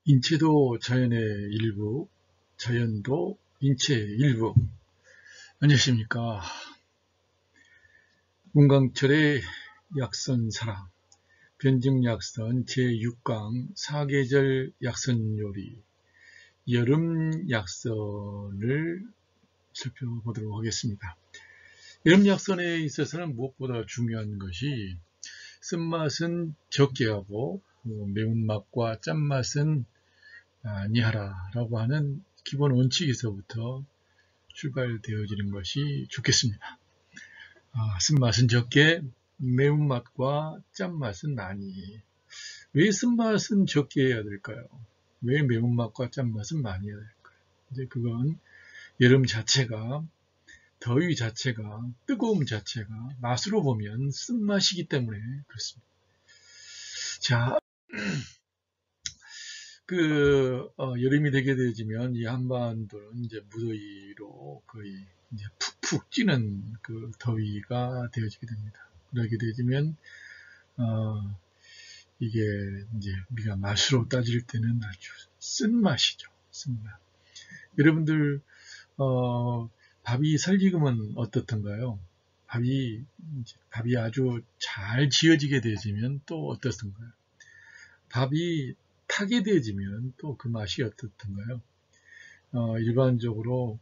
인체도 자연의 일부, 자연도 인체의 일부. 안녕하십니까. 문강철의 약선사랑, 변증약선 제6강 사계절 약선요리, 여름 약선을 살펴보도록 하겠습니다. 여름 약선에 있어서는 무엇보다 중요한 것이 쓴맛은 적게 하고 매운맛과 짠맛은 아니하라 라고 하는 기본 원칙에서부터 출발되어지는 것이 좋겠습니다. 쓴맛은 적게, 매운맛과 짠맛은 많이. 왜 쓴맛은 적게 해야 될까요? 왜 매운맛과 짠맛은 많이 해야 될까요? 이제 그건 여름 자체가, 더위 자체가, 뜨거움 자체가 맛으로 보면 쓴맛이기 때문에 그렇습니다. 자, 여름이 되게 되지면 이 한반도는 이제 무더위로 거의 이제 푹푹 찌는 그 더위가 되어지게 됩니다. 그러게 되면, 이게 이제 우리가 맛으로 따질 때는 아주 쓴맛이죠. 쓴맛. 여러분들, 밥이 살익으면 어떻던가요? 밥이 아주 잘 지어지게 되어지면 또 어떻던가요? 밥이 타게 되어지면 또 그 맛이 어떻던가요? 일반적으로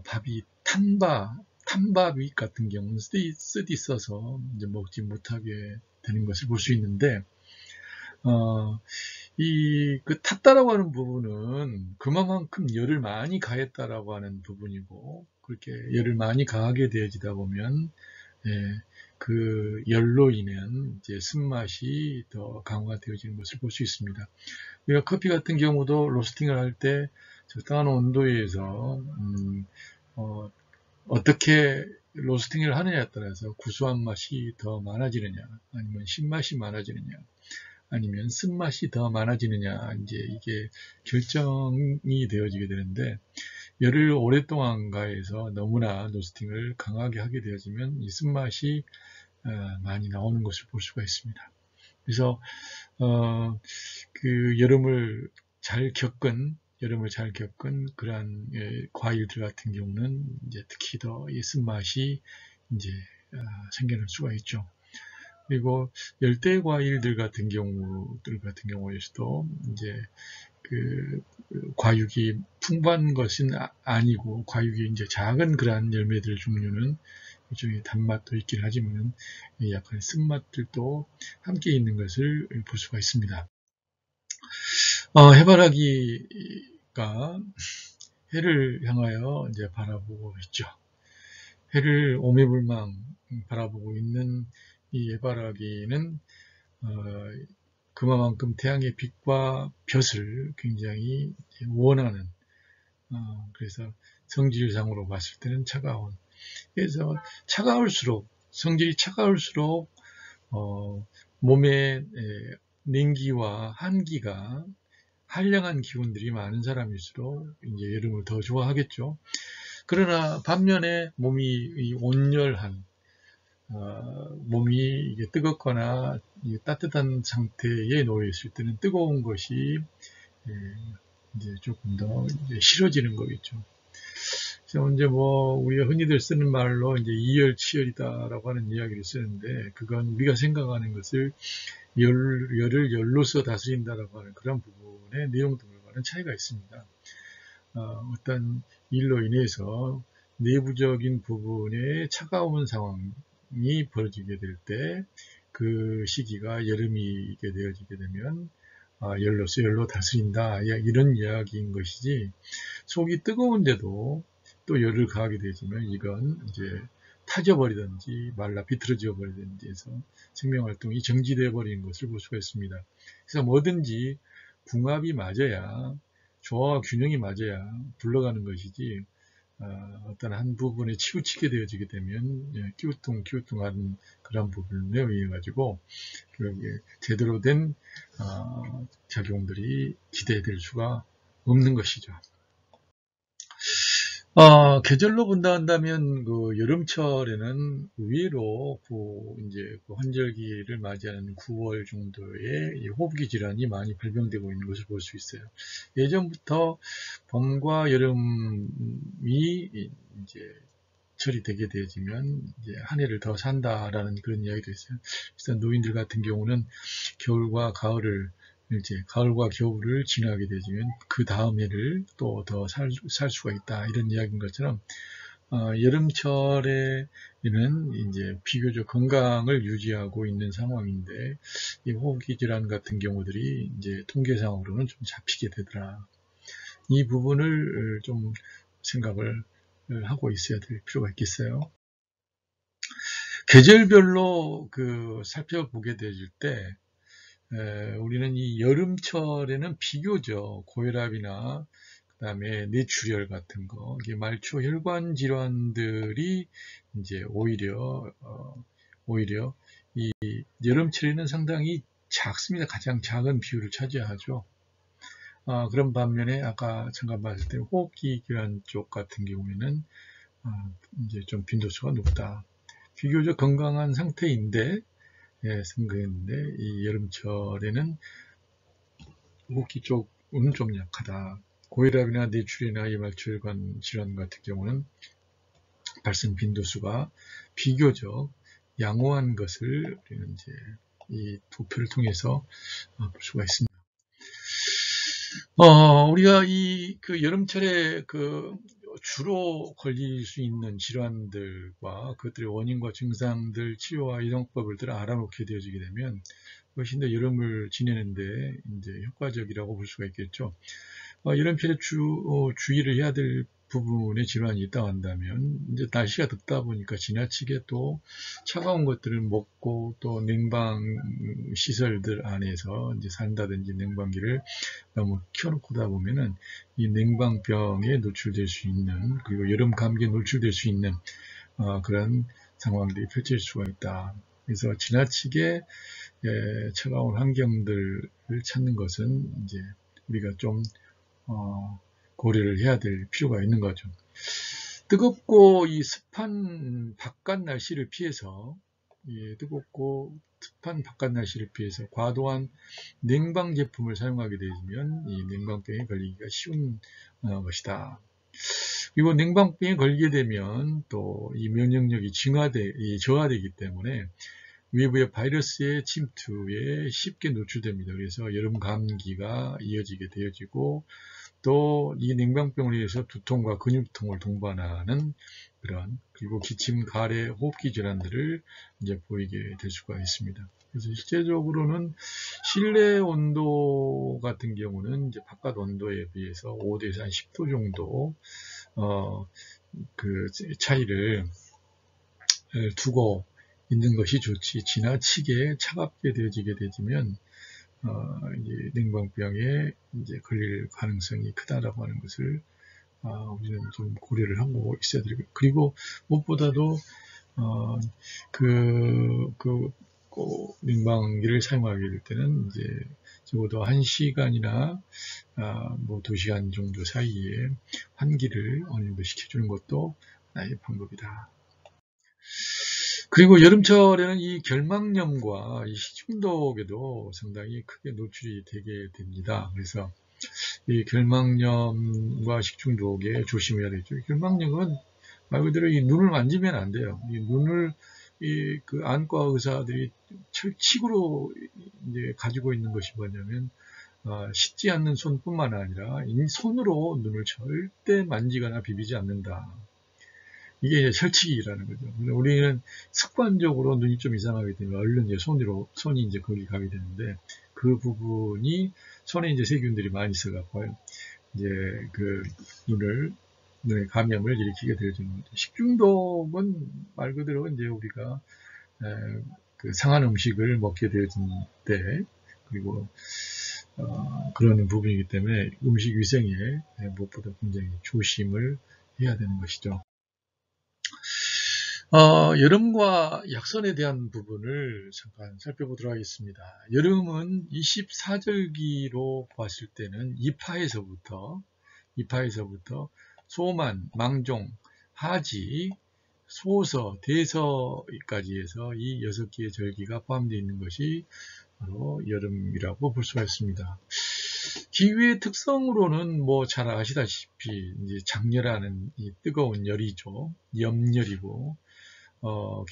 밥이 탄밥이 같은 경우는 쓰디 써서 이제 먹지 못하게 되는 것을 볼 수 있는데, 탔다라고 하는 부분은 그만큼 열을 많이 가했다라고 하는 부분이고, 그렇게 열을 많이 가하게 되어지다 보면, 예, 그 열로 인한 이제 쓴맛이 더 강화되어지는 것을 볼 수 있습니다. 우리가 커피 같은 경우도 로스팅을 할 때 적당한 온도에서 어떻게 로스팅을 하느냐에 따라서 구수한 맛이 더 많아지느냐, 아니면 신맛이 많아지느냐, 아니면 쓴맛이 더 많아지느냐, 이제 이게 결정이 되어지게 되는데, 열을 오랫동안 가해서 너무나 로스팅을 강하게 하게 되어지면 이 쓴맛이 많이 나오는 것을 볼 수가 있습니다. 그래서 여름을 잘 겪은 그러한 과일들 같은 경우는 이제 특히 더 이 쓴맛이 이제 생겨날 수가 있죠. 그리고 열대 과일들 같은 경우에서도 이제 과육이 풍부한 것은 아니고, 과육이 이제 작은 그러한 열매들 종류는 일종의 단맛도 있긴 하지만 약간의 쓴맛들도 함께 있는 것을 볼 수가 있습니다. 해바라기가 해를 향하여 이제 바라보고 있죠. 해를 오매불망 바라보고 있는 이 해바라기는 그만큼 태양의 빛과 볕을 굉장히 원하는, 그래서 성질상으로 봤을 때는 차가운, 그래서 성질이 차가울수록 몸에 냉기와 한기가 한량한 기운들이 많은 사람일수록 이제 여름을 더 좋아하겠죠. 그러나 반면에 몸이 온열한, 몸이 이게 뜨겁거나 따뜻한 상태에 놓여 있을 때는 뜨거운 것이 이제 조금 더 싫어지는 거겠죠. 그래서 이제 우리가 흔히들 쓰는 말로 이제 이열치열이다라고 하는 이야기를 쓰는데, 그건 우리가 생각하는 것을 열을 열로서 다스린다라고 하는 그런 부분의 내용들과는 차이가 있습니다. 어떤 일로 인해서 내부적인 부분에 차가운 상황이 벌어지게 될 때, 그 시기가 여름이 되어지게 되면 열로 다스린다, 이런 이야기인 것이지, 속이 뜨거운데도 또 열을 가하게 되지만 이건 이제 타져버리든지 말라 비틀어져 버리든지 해서 생명활동이 정지되어 버리는 것을 볼 수가 있습니다. 그래서 뭐든지 궁합이 맞아야, 조화와 균형이 맞아야 굴러가는 것이지, 어떤 한 부분에 치우치게 되어지게 되면 기우뚱기우뚱한 그런 부분에 의해 가지고 제대로 된 작용들이 기대될 수가 없는 것이죠. 계절로 본다 한다면 그 여름철에는 의외로 이제 그 환절기를 맞이하는 9월 정도에 이 호흡기 질환이 많이 발병되고 있는 것을 볼 수 있어요. 예전부터 봄과 여름이 이제 철이 되게 되어지면 이제 한 해를 더 산다라는 그런 이야기도 있어요. 그래서 노인들 같은 경우는 겨울과 가을을 이제 가을과 겨울을 지나게 되면 그 다음 해를 또 더 살 수가 있다 이런 이야기인 것처럼 여름철에는 이제 비교적 건강을 유지하고 있는 상황인데 이 호흡기 질환 같은 경우들이 이제 통계상으로는 좀 잡히게 되더라. 이 부분을 좀 생각을 하고 있어야 될 필요가 있겠어요. 계절별로 그 살펴보게 되질 때 우리는 이 여름철에는 비교적 고혈압이나 그다음에 뇌출혈 같은 거, 이게 말초 혈관 질환들이 이제 오히려 이 여름철에는 상당히 작습니다. 가장 작은 비율을 차지하죠. 그런 반면에 아까 잠깐 봤을 때 호흡기 질환 쪽 같은 경우에는 이제 좀 빈도수가 높다. 비교적 건강한 상태인데, 이 여름철에는 호흡기 쪽은 좀 약하다. 고혈압이나 뇌출이나 이말초혈관 질환 같은 경우는 발생 빈도수가 비교적 양호한 것을 우리는 이제 이 도표를 통해서 볼 수가 있습니다. 우리가 그 여름철에 주로 걸릴 수 있는 질환들과 그것들의 원인과 증상들, 치료와 이동법을 알아놓게 되어지게 되면 훨씬 더 여름을 지내는데 이제 효과적이라고 볼 수가 있겠죠. 여름철에 주의를 해야 될 부분의 질환이 있다고 한다면 이제 날씨가 덥다 보니까 지나치게 또 차가운 것들을 먹고 또 냉방 시설들 안에서 이제 산다든지 냉방기를 너무 켜놓고다 보면은 이 냉방병에 노출될 수 있는 그리고 여름 감기에 노출될 수 있는 그런 상황들이 펼칠 수가 있다. 그래서 지나치게 차가운 환경들을 찾는 것은 이제 우리가 좀 고려를 해야 될 필요가 있는 거죠. 뜨겁고 이 습한 바깥 날씨를 피해서 뜨겁고 습한 바깥 날씨를 피해서 과도한 냉방 제품을 사용하게 되면 이 냉방병에 걸리기가 쉬운 것이다. 그리고 냉방병에 걸리게 되면 또 이 면역력이 저하되기 때문에 외부의 바이러스의 침투에 쉽게 노출됩니다. 그래서 여름 감기가 이어지게 되어지고 또 이 냉방병으로 인해서 두통과 근육통을 동반하는 그리고 기침, 가래, 호흡기 질환들을 이제 보이게 될 수가 있습니다. 그래서 실제적으로는 실내 온도 같은 경우는 이제 바깥 온도에 비해서 5도에서 한 10도 정도 그 차이를 두고 있는 것이 좋지 지나치게 차갑게 되어지게 되면 이제 냉방병에 이제 걸릴 가능성이 크다라고 하는 것을 우리는 좀 고려를 하고 있어야 되고 그리고 무엇보다도 냉방기를 사용하게 될 때는 이제 적어도 1시간이나 뭐 2시간 정도 사이에 환기를 어느 정도 시켜주는 것도 하나의 방법이다. 그리고 여름철에는 이 결막염과 이 식중독에도 상당히 크게 노출이 되게 됩니다. 그래서 이 결막염과 식중독에 조심해야 되죠. 결막염은 말 그대로 이 눈을 만지면 안 돼요. 이 눈을 그 안과 의사들이 철칙으로 이제 가지고 있는 것이 뭐냐면 씻지 않는 손뿐만 아니라 이 손으로 눈을 절대 만지거나 비비지 않는다. 이게 철칙이라는 거죠. 우리는 습관적으로 눈이 좀 이상하게 되면 얼른 이제 손이 이제 거기 가게 되는데 그 부분이 손에 이제 세균들이 많이 있어갖고 이제 그 눈에 감염을 일으키게 되어지는 거죠. 식중독은 말 그대로 이제 우리가 그 상한 음식을 먹게 되어진 때 그리고 그런 부분이기 때문에 음식 위생에 무엇보다 굉장히 조심을 해야 되는 것이죠. 여름과 약선에 대한 부분을 잠깐 살펴보도록 하겠습니다. 여름은 24절기로 봤을 때는 이파에서부터 소만, 망종, 하지, 소서, 대서까지 해서 이 6개의 절기가 포함되어 있는 것이 바로 여름이라고 볼 수가 있습니다. 기후의 특성으로는 뭐 잘 아시다시피 이제 장렬하는 이 뜨거운 열이죠. 염열이고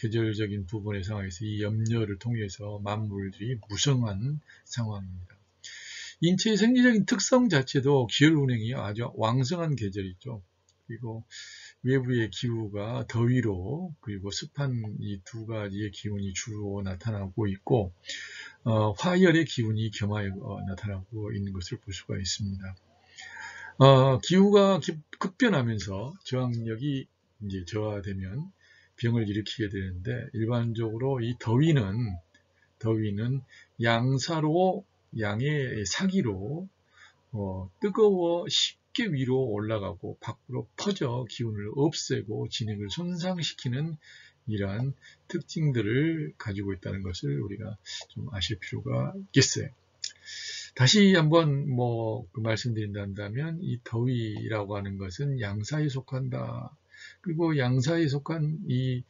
계절적인 부분의 상황에서 이 염열을 통해서 만물들이 무성한 상황입니다. 인체의 생리적인 특성 자체도 기혈 운행이 아주 왕성한 계절이죠. 그리고 외부의 기후가 더위로 그리고 습한 이 두 가지의 기운이 주로 나타나고 있고 화열의 기운이 겸하여 나타나고 있는 것을 볼 수가 있습니다. 기후가 급변하면서 저항력이 이제 저하되면 병을 일으키게 되는데 일반적으로 이 더위는 양의 사기로 뜨거워 쉽게 위로 올라가고 밖으로 퍼져 기운을 없애고 진액을 손상시키는 이러한 특징들을 가지고 있다는 것을 우리가 좀 아실 필요가 있겠어요. 다시 한번 말씀드린다면 이 더위라고 하는 것은 양사에 속한다. 그리고 양사에 속한 이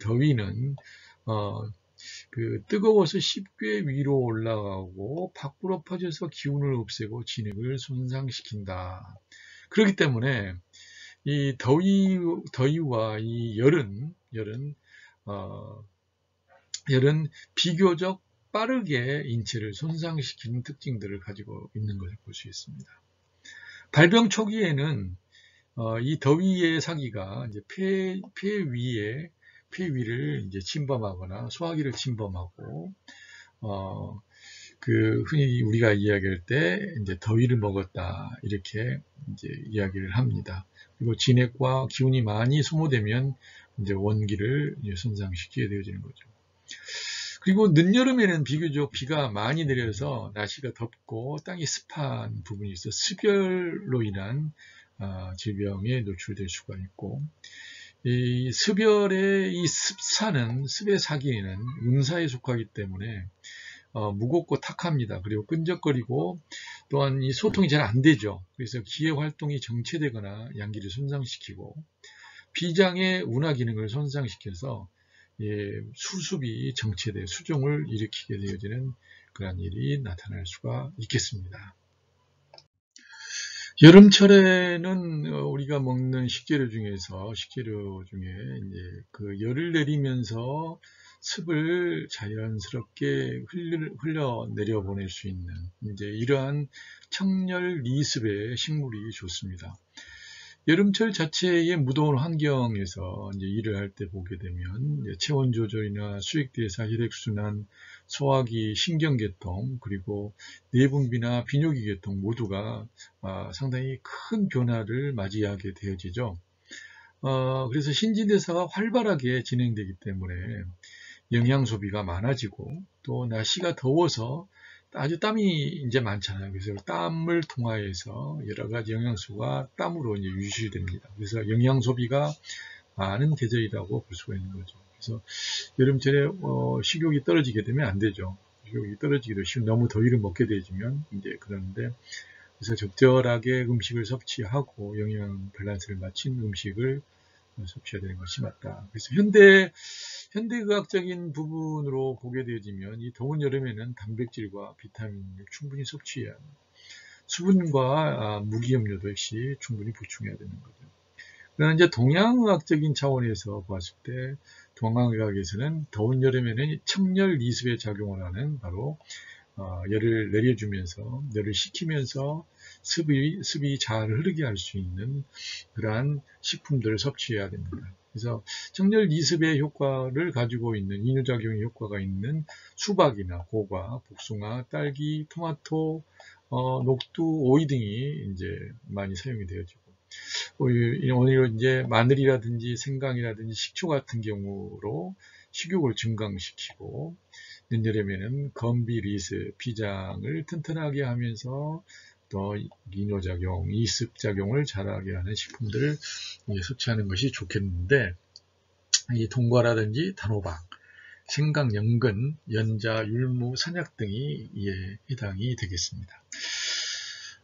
더위는 뜨거워서 쉽게 위로 올라가고 밖으로 퍼져서 기운을 없애고 진액을 손상시킨다. 그렇기 때문에 이 더위와 이 열은 비교적 빠르게 인체를 손상시키는 특징들을 가지고 있는 것을 볼 수 있습니다. 발병 초기에는 이 더위의 사기가 이제 폐 위를 이제 침범하거나 소화기를 침범하고 흔히 우리가 이야기할 때 이제 더위를 먹었다 이렇게 이제 이야기를 합니다. 그리고 진액과 기운이 많이 소모되면 이제 원기를 손상시키게 되어지는 거죠. 그리고 늦여름에는 비교적 비가 많이 내려서 날씨가 덥고 땅이 습한 부분이 있어 습열로 인한 질병에 노출될 수가 있고 이 습열의 이 습의 사기에는 음사에 속하기 때문에 무겁고 탁합니다. 그리고 끈적거리고 또한 이 소통이 잘 안 되죠. 그래서 기의 활동이 정체되거나 양기를 손상시키고 비장의 운하 기능을 손상시켜서 수습이 정체돼 수종을 일으키게 되어지는 그런 일이 나타날 수가 있겠습니다. 여름철에는 우리가 먹는 식재료 중에 이제 열을 내리면서 습을 자연스럽게 흘려 내려보낼 수 있는 이제 이러한 청열 리습의 식물이 좋습니다. 여름철 자체의 무더운 환경에서 이제 일을 할 때 보게 되면 체온 조절이나 수액대사, 혈액순환, 소화기, 신경계통, 그리고 내분비나 비뇨기 계통 모두가 상당히 큰 변화를 맞이하게 되어지죠. 그래서 신진대사가 활발하게 진행되기 때문에 영양 소비가 많아지고 또 날씨가 더워서 아주 땀이 이제 많잖아요. 그래서 땀을 통하여서 여러 가지 영양소가 땀으로 이제 유실됩니다. 그래서 영양 소비가 많은 계절이라고 볼 수가 있는 거죠. 그래서 여름철에 식욕이 떨어지게 되면 안 되죠. 식욕이 떨어지기도 쉬운 너무 더위를 먹게 되지면 이제 그런데 그래서 적절하게 음식을 섭취하고 영양 밸런스를 맞춘 음식을 섭취해야 되는 것이 맞다. 그래서 현대의학적인 부분으로 보게 되어지면 이 더운 여름에는 단백질과 비타민을 충분히 섭취해야 합니다. 수분과 무기염료도 역시 충분히 보충해야 되는 거죠. 그러나 이제 동양의학적인 차원에서 봤을 때 동양의학에서는 더운 여름에는 청열 리습에 작용을 하는 바로 열을 내려주면서 열을 식히면서 습이 잘 흐르게 할 수 있는 그러한 식품들을 섭취해야 됩니다. 그래서 청열 리습의 효과를 가지고 있는 이뇨작용의 효과가 있는 수박이나 고과, 복숭아, 딸기, 토마토, 녹두, 오이 등이 이제 많이 사용이 되어지고 오히려 이제 마늘이라든지 생강이라든지 식초 같은 경우로 식욕을 증강시키고 늦여름에는 건비, 리스, 비장을 튼튼하게 하면서 또 이뇨작용, 이습작용을 잘하게 하는 식품들을 섭취하는 것이 좋겠는데 이 동과라든지 단호박, 생강, 연근, 연자, 율무, 산약 등이 이에 해당이 되겠습니다.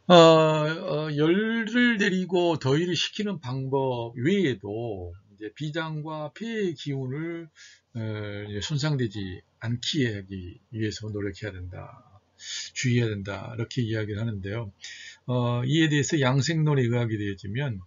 열을 내리고 더위를 식히는 방법 외에도 이제 비장과 폐의 기운을 손상되지 않게 하기 위해서 노력해야 된다. 주의해야 된다. 이렇게 이야기를 하는데요. 이에 대해서 양생론에 의하게 되어지면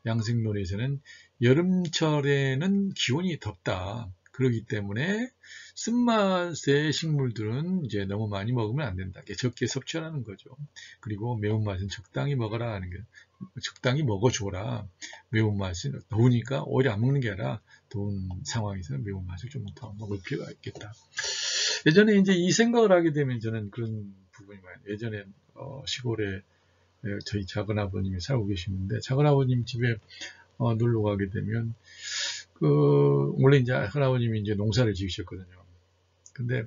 양생론에서는 여름철에는 기온이 덥다. 그렇기 때문에 쓴맛의 식물들은 이제 너무 많이 먹으면 안 된다. 적게 섭취하라는 거죠. 그리고 매운맛은 적당히 먹어라 하는 게, 적당히 먹어줘라. 매운맛은 더우니까 오히려 안 먹는 게 아니라 더운 상황에서는 매운맛을 좀 더 먹을 필요가 있겠다. 예전에 이제 이 생각을 하게 되면 저는 그런 부분이 많아요. 예전에 시골에 저희 작은아버님이 살고 계시는데 작은아버님 집에 놀러 가게 되면 원래 이제 할아버님이 이제 농사를 지으셨거든요. 근데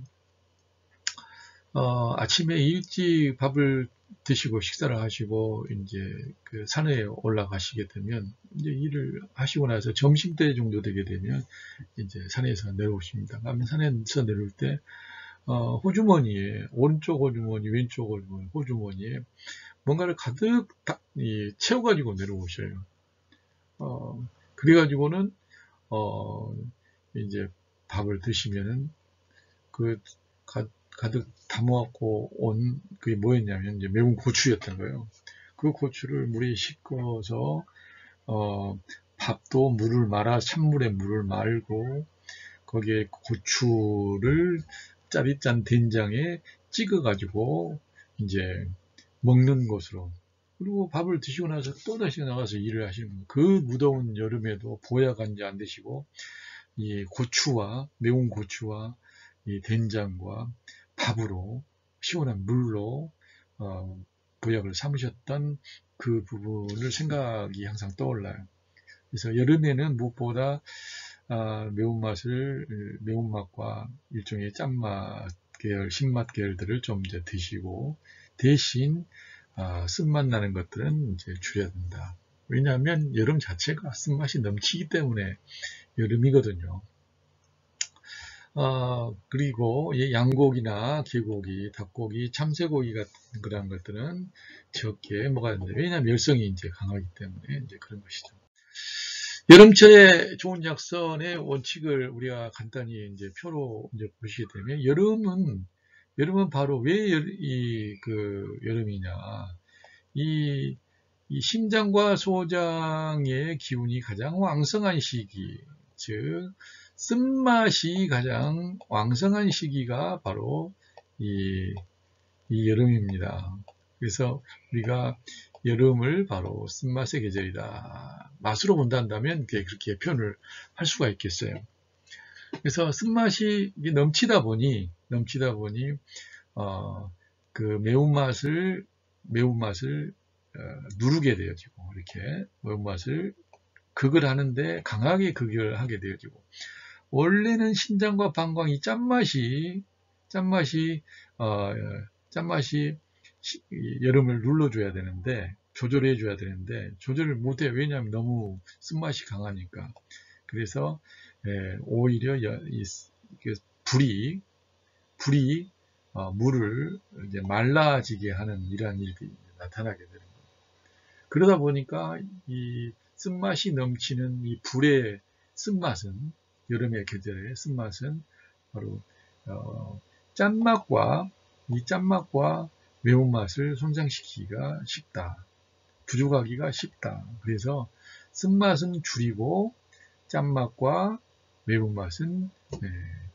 아침에 일찍 밥을 드시고 식사를 하시고 이제 그 산에 올라가시게 되면 이제 일을 하시고 나서 점심때 정도 되게 되면 이제 산에서 내려오십니다. 그러면 산에서 내려올 때 호주머니에 오른쪽 호주머니, 왼쪽 호주머니에 뭔가를 가득 채워가지고 내려오셔요. 그래가지고는 이제 밥을 드시면은 가득 담아갖고 온 그게 뭐였냐면 이제 매운 고추였던 거예요. 그 고추를 물에 씻어서 밥도 물을 말아 찬물에 물을 말고 거기에 고추를 짜릿짠 된장에 찍어가지고 이제 먹는 것으로. 그리고 밥을 드시고 나서 또다시 나가서 일을 하시는 거예요. 그 무더운 여름에도 보약한지 안 드시고 이 고추와 매운 고추와 이 된장과 밥으로 시원한 물로 보약을 삼으셨던 그 부분을 생각이 항상 떠올라요. 그래서 여름에는 무엇보다 매운맛과 일종의 짠맛 계열, 신맛 계열들을 좀 이제 드시고 대신 쓴맛 나는 것들은 이제 줄여야 된다. 왜냐하면 여름 자체가 쓴맛이 넘치기 때문에 여름이거든요. 그리고 양고기나 개고기, 닭고기, 참새고기 같은 그런 것들은 적게 먹어야 된다. 왜냐하면 열성이 이제 강하기 때문에 이제 그런 것이죠. 여름철에 좋은 약선의 원칙을 우리가 간단히 이제 표로 이제 보시게 되면 여름은 바로 왜 여름이냐. 이 심장과 소장의 기운이 가장 왕성한 시기, 즉 쓴맛이 가장 왕성한 시기가 바로 이 여름입니다. 그래서 우리가 여름을 바로 쓴맛의 계절이다. 맛으로 본다면 그렇게 표현을 할 수가 있겠어요. 그래서 쓴맛이 넘치다 보니 그 매운맛을 누르게 되어지고 이렇게 매운맛을 극을 하는데 강하게 극을 하게 되어지고 원래는 신장과 방광이 짠맛이 여름을 눌러줘야 되는데 조절해줘야 되는데 조절을 못해. 왜냐하면 너무 쓴맛이 강하니까. 그래서 오히려 불이 물을 이제 말라지게 하는 이러한 일이 나타나게 되는 거예요. 그러다 보니까 이 쓴맛이 넘치는 이 불의 쓴맛은 여름의 계절의 쓴맛은 바로 짠맛과 매운맛을 손상시키기가 쉽다. 부족하기가 쉽다. 그래서 쓴맛은 줄이고 짠맛과 매운맛은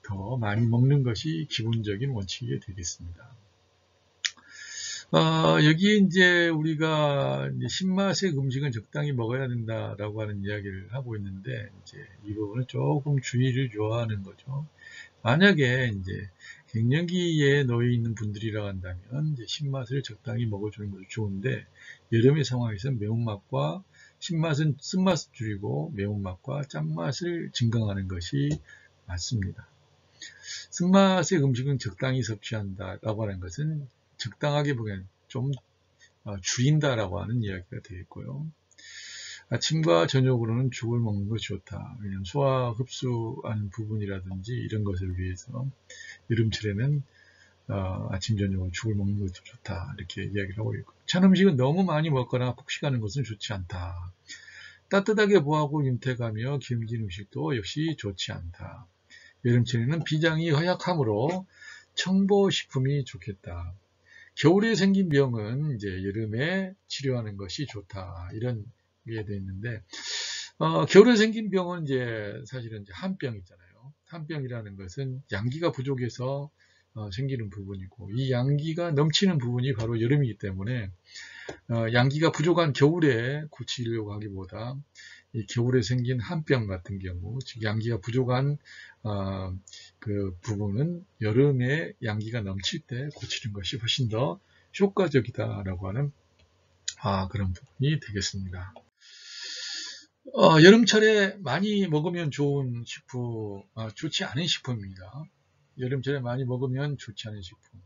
더 많이 먹는 것이 기본적인 원칙이 되겠습니다. 여기 이제 우리가 신맛의 음식은 적당히 먹어야 된다라고 하는 이야기를 하고 있는데 이제 이 부분은 조금 주의를 요하는 거죠. 만약에 이제 갱년기에 놓여 있는 분들이라 한다면 이제 신맛을 적당히 먹어주는 것도 좋은데 여름의 상황에서 매운맛과 신맛은 쓴맛을 줄이고 매운맛과 짠맛을 증강하는 것이 맞습니다. 쓴맛의 음식은 적당히 섭취한다라고 하는 것은 적당하게 보기엔 좀 줄인다라고 하는 이야기가 되겠고요. 아침과 저녁으로는 죽을 먹는 것이 좋다. 왜냐하면 소화 흡수하는 부분이라든지 이런 것을 위해서 여름철에는 아침 저녁으로 죽을 먹는 것도 좋다 이렇게 이야기를 하고 있고, 찬 음식은 너무 많이 먹거나 폭식하는 것은 좋지 않다. 따뜻하게 보하고 윤택하며 기름진 음식도 역시 좋지 않다. 여름철에는 비장이 허약하므로 청보식품이 좋겠다. 겨울에 생긴 병은 이제 여름에 치료하는 것이 좋다. 이런 게 되어 있는데, 겨울에 생긴 병은 이제 사실은 이제 한병이잖아요. 한병이라는 것은 양기가 부족해서 생기는 부분이고, 이 양기가 넘치는 부분이 바로 여름이기 때문에 양기가 부족한 겨울에 고치려고 하기보다 이 겨울에 생긴 한병 같은 경우, 즉 양기가 부족한 그 부분은 여름에 양기가 넘칠 때 고치는 것이 훨씬 더 효과적이다라고 하는 그런 부분이 되겠습니다. 여름철에 많이 먹으면 좋은 식품, 좋지 않은 식품입니다. 여름철에 많이 먹으면 좋지 않은 식품.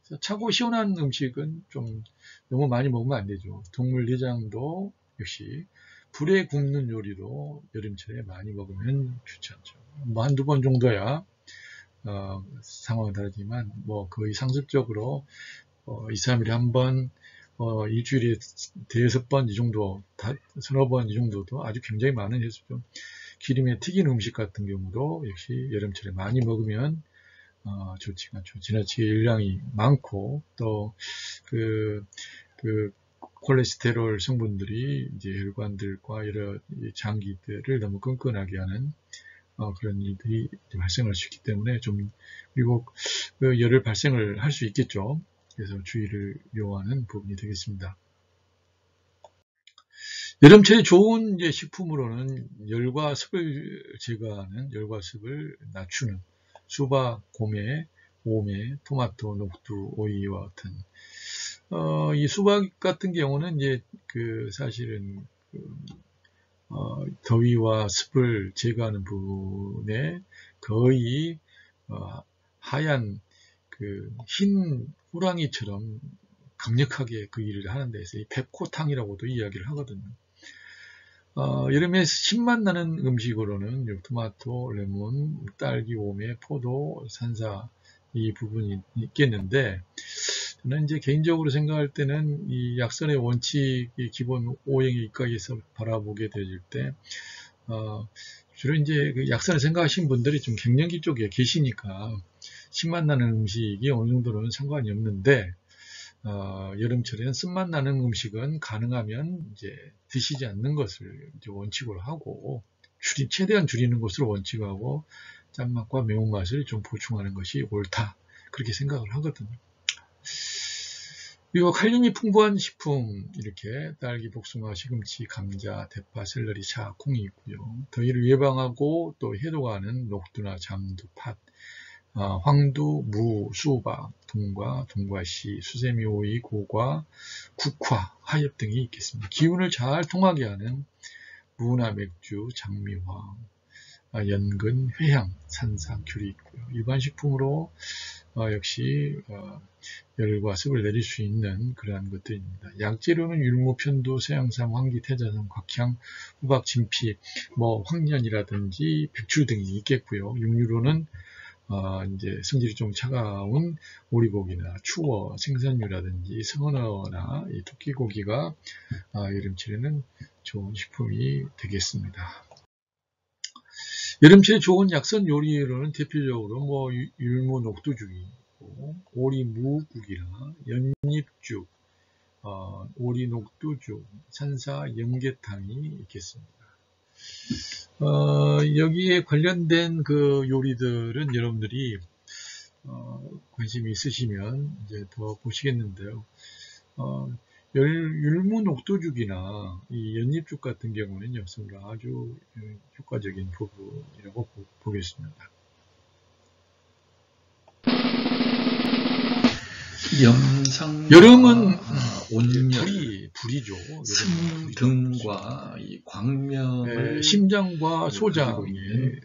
그래서 차고 시원한 음식은 좀 너무 많이 먹으면 안 되죠. 동물 내장도 역시 불에 굽는 요리도 여름철에 많이 먹으면 좋지 않죠. 뭐 한두 번 정도야 상황은 다르지만 뭐 거의 상습적으로 2, 3일에 한 번, 일주일에 5번 이 정도, 서너 번 이 정도도 아주 굉장히 많은 횟수죠. 기름에 튀긴 음식 같은 경우도 역시 여름철에 많이 먹으면 좋지가 않죠. 지나치게 열량이 많고 또 그 콜레스테롤 성분들이 이제 혈관들과 여러 장기들을 너무 끈끈하게 하는 그런 일들이 발생할 수 있기 때문에 그리고 열을 발생을 할 수 있겠죠. 그래서 주의를 요하는 부분이 되겠습니다. 여름철에 좋은 이제 식품으로는 열과 습을 제거하는, 열과 습을 낮추는 수박, 고메, 오메, 토마토, 녹두, 오이와 같은 이 수박 같은 경우는 이제 사실은 더위와 습을 제거하는 부분에 거의 하얀 흰 호랑이처럼 강력하게 그 일을 하는 데서 이 백호탕이라고도 이야기를 하거든요. 여름에 신맛 나는 음식으로는 토마토, 레몬, 딸기, 오메, 포도, 산사 이 부분이 있겠는데, 저는 이제 개인적으로 생각할 때는 이 약선의 원칙의 기본 오행의 입각에서 바라보게 되질 때, 주로 이제 약선을 생각하신 분들이 좀 갱년기 쪽에 계시니까 신맛 나는 음식이 어느 정도는 상관이 없는데, 여름철에는 쓴맛 나는 음식은 가능하면 이제 드시지 않는 것을 이제 원칙으로 하고, 최대한 줄이는 것으로 원칙하고, 짠맛과 매운맛을 좀 보충하는 것이 옳다. 그렇게 생각을 하거든요. 그리고 칼륨이 풍부한 식품, 이렇게 딸기, 복숭아, 시금치, 감자, 대파, 샐러리, 차, 콩이 있고요. 더위를 예방하고 또 해독하는 녹두나 잠두, 팥, 황두, 무, 수박, 동과, 동과씨, 수세미, 오이, 고과, 국화, 하엽 등이 있겠습니다. 기운을 잘 통하게 하는 무나 맥주, 장미화, 연근, 회향, 산사, 귤이 있고요. 일반 식품으로 역시 열과 습을 내릴 수 있는 그러한 것들입니다. 약재료는 율무, 편두, 서양삼, 황기, 태자삼, 곽향, 후박, 진피, 황년이라든지 백출 등이 있겠고요. 육류로는 이제 성질이 좀 차가운 오리고기나 추어, 생선류라든지 성어나 이 토끼고기가 여름철에는 좋은 식품이 되겠습니다. 여름철에 좋은 약선 요리로는 대표적으로 율무 녹두죽이 있고, 오리 무국이나 연잎죽, 오리 녹두죽, 산사 연계탕이 있겠습니다. 여기에 관련된 그 요리들은 여러분들이 관심이 있으시면 이제 더 보시겠는데요. 율무 녹두죽이나 이 연잎죽 같은 경우는 여성과 아주 효과적인 부분이라고 보겠습니다. 여름은 불이죠. 등과 이 광명을 심장과 소장에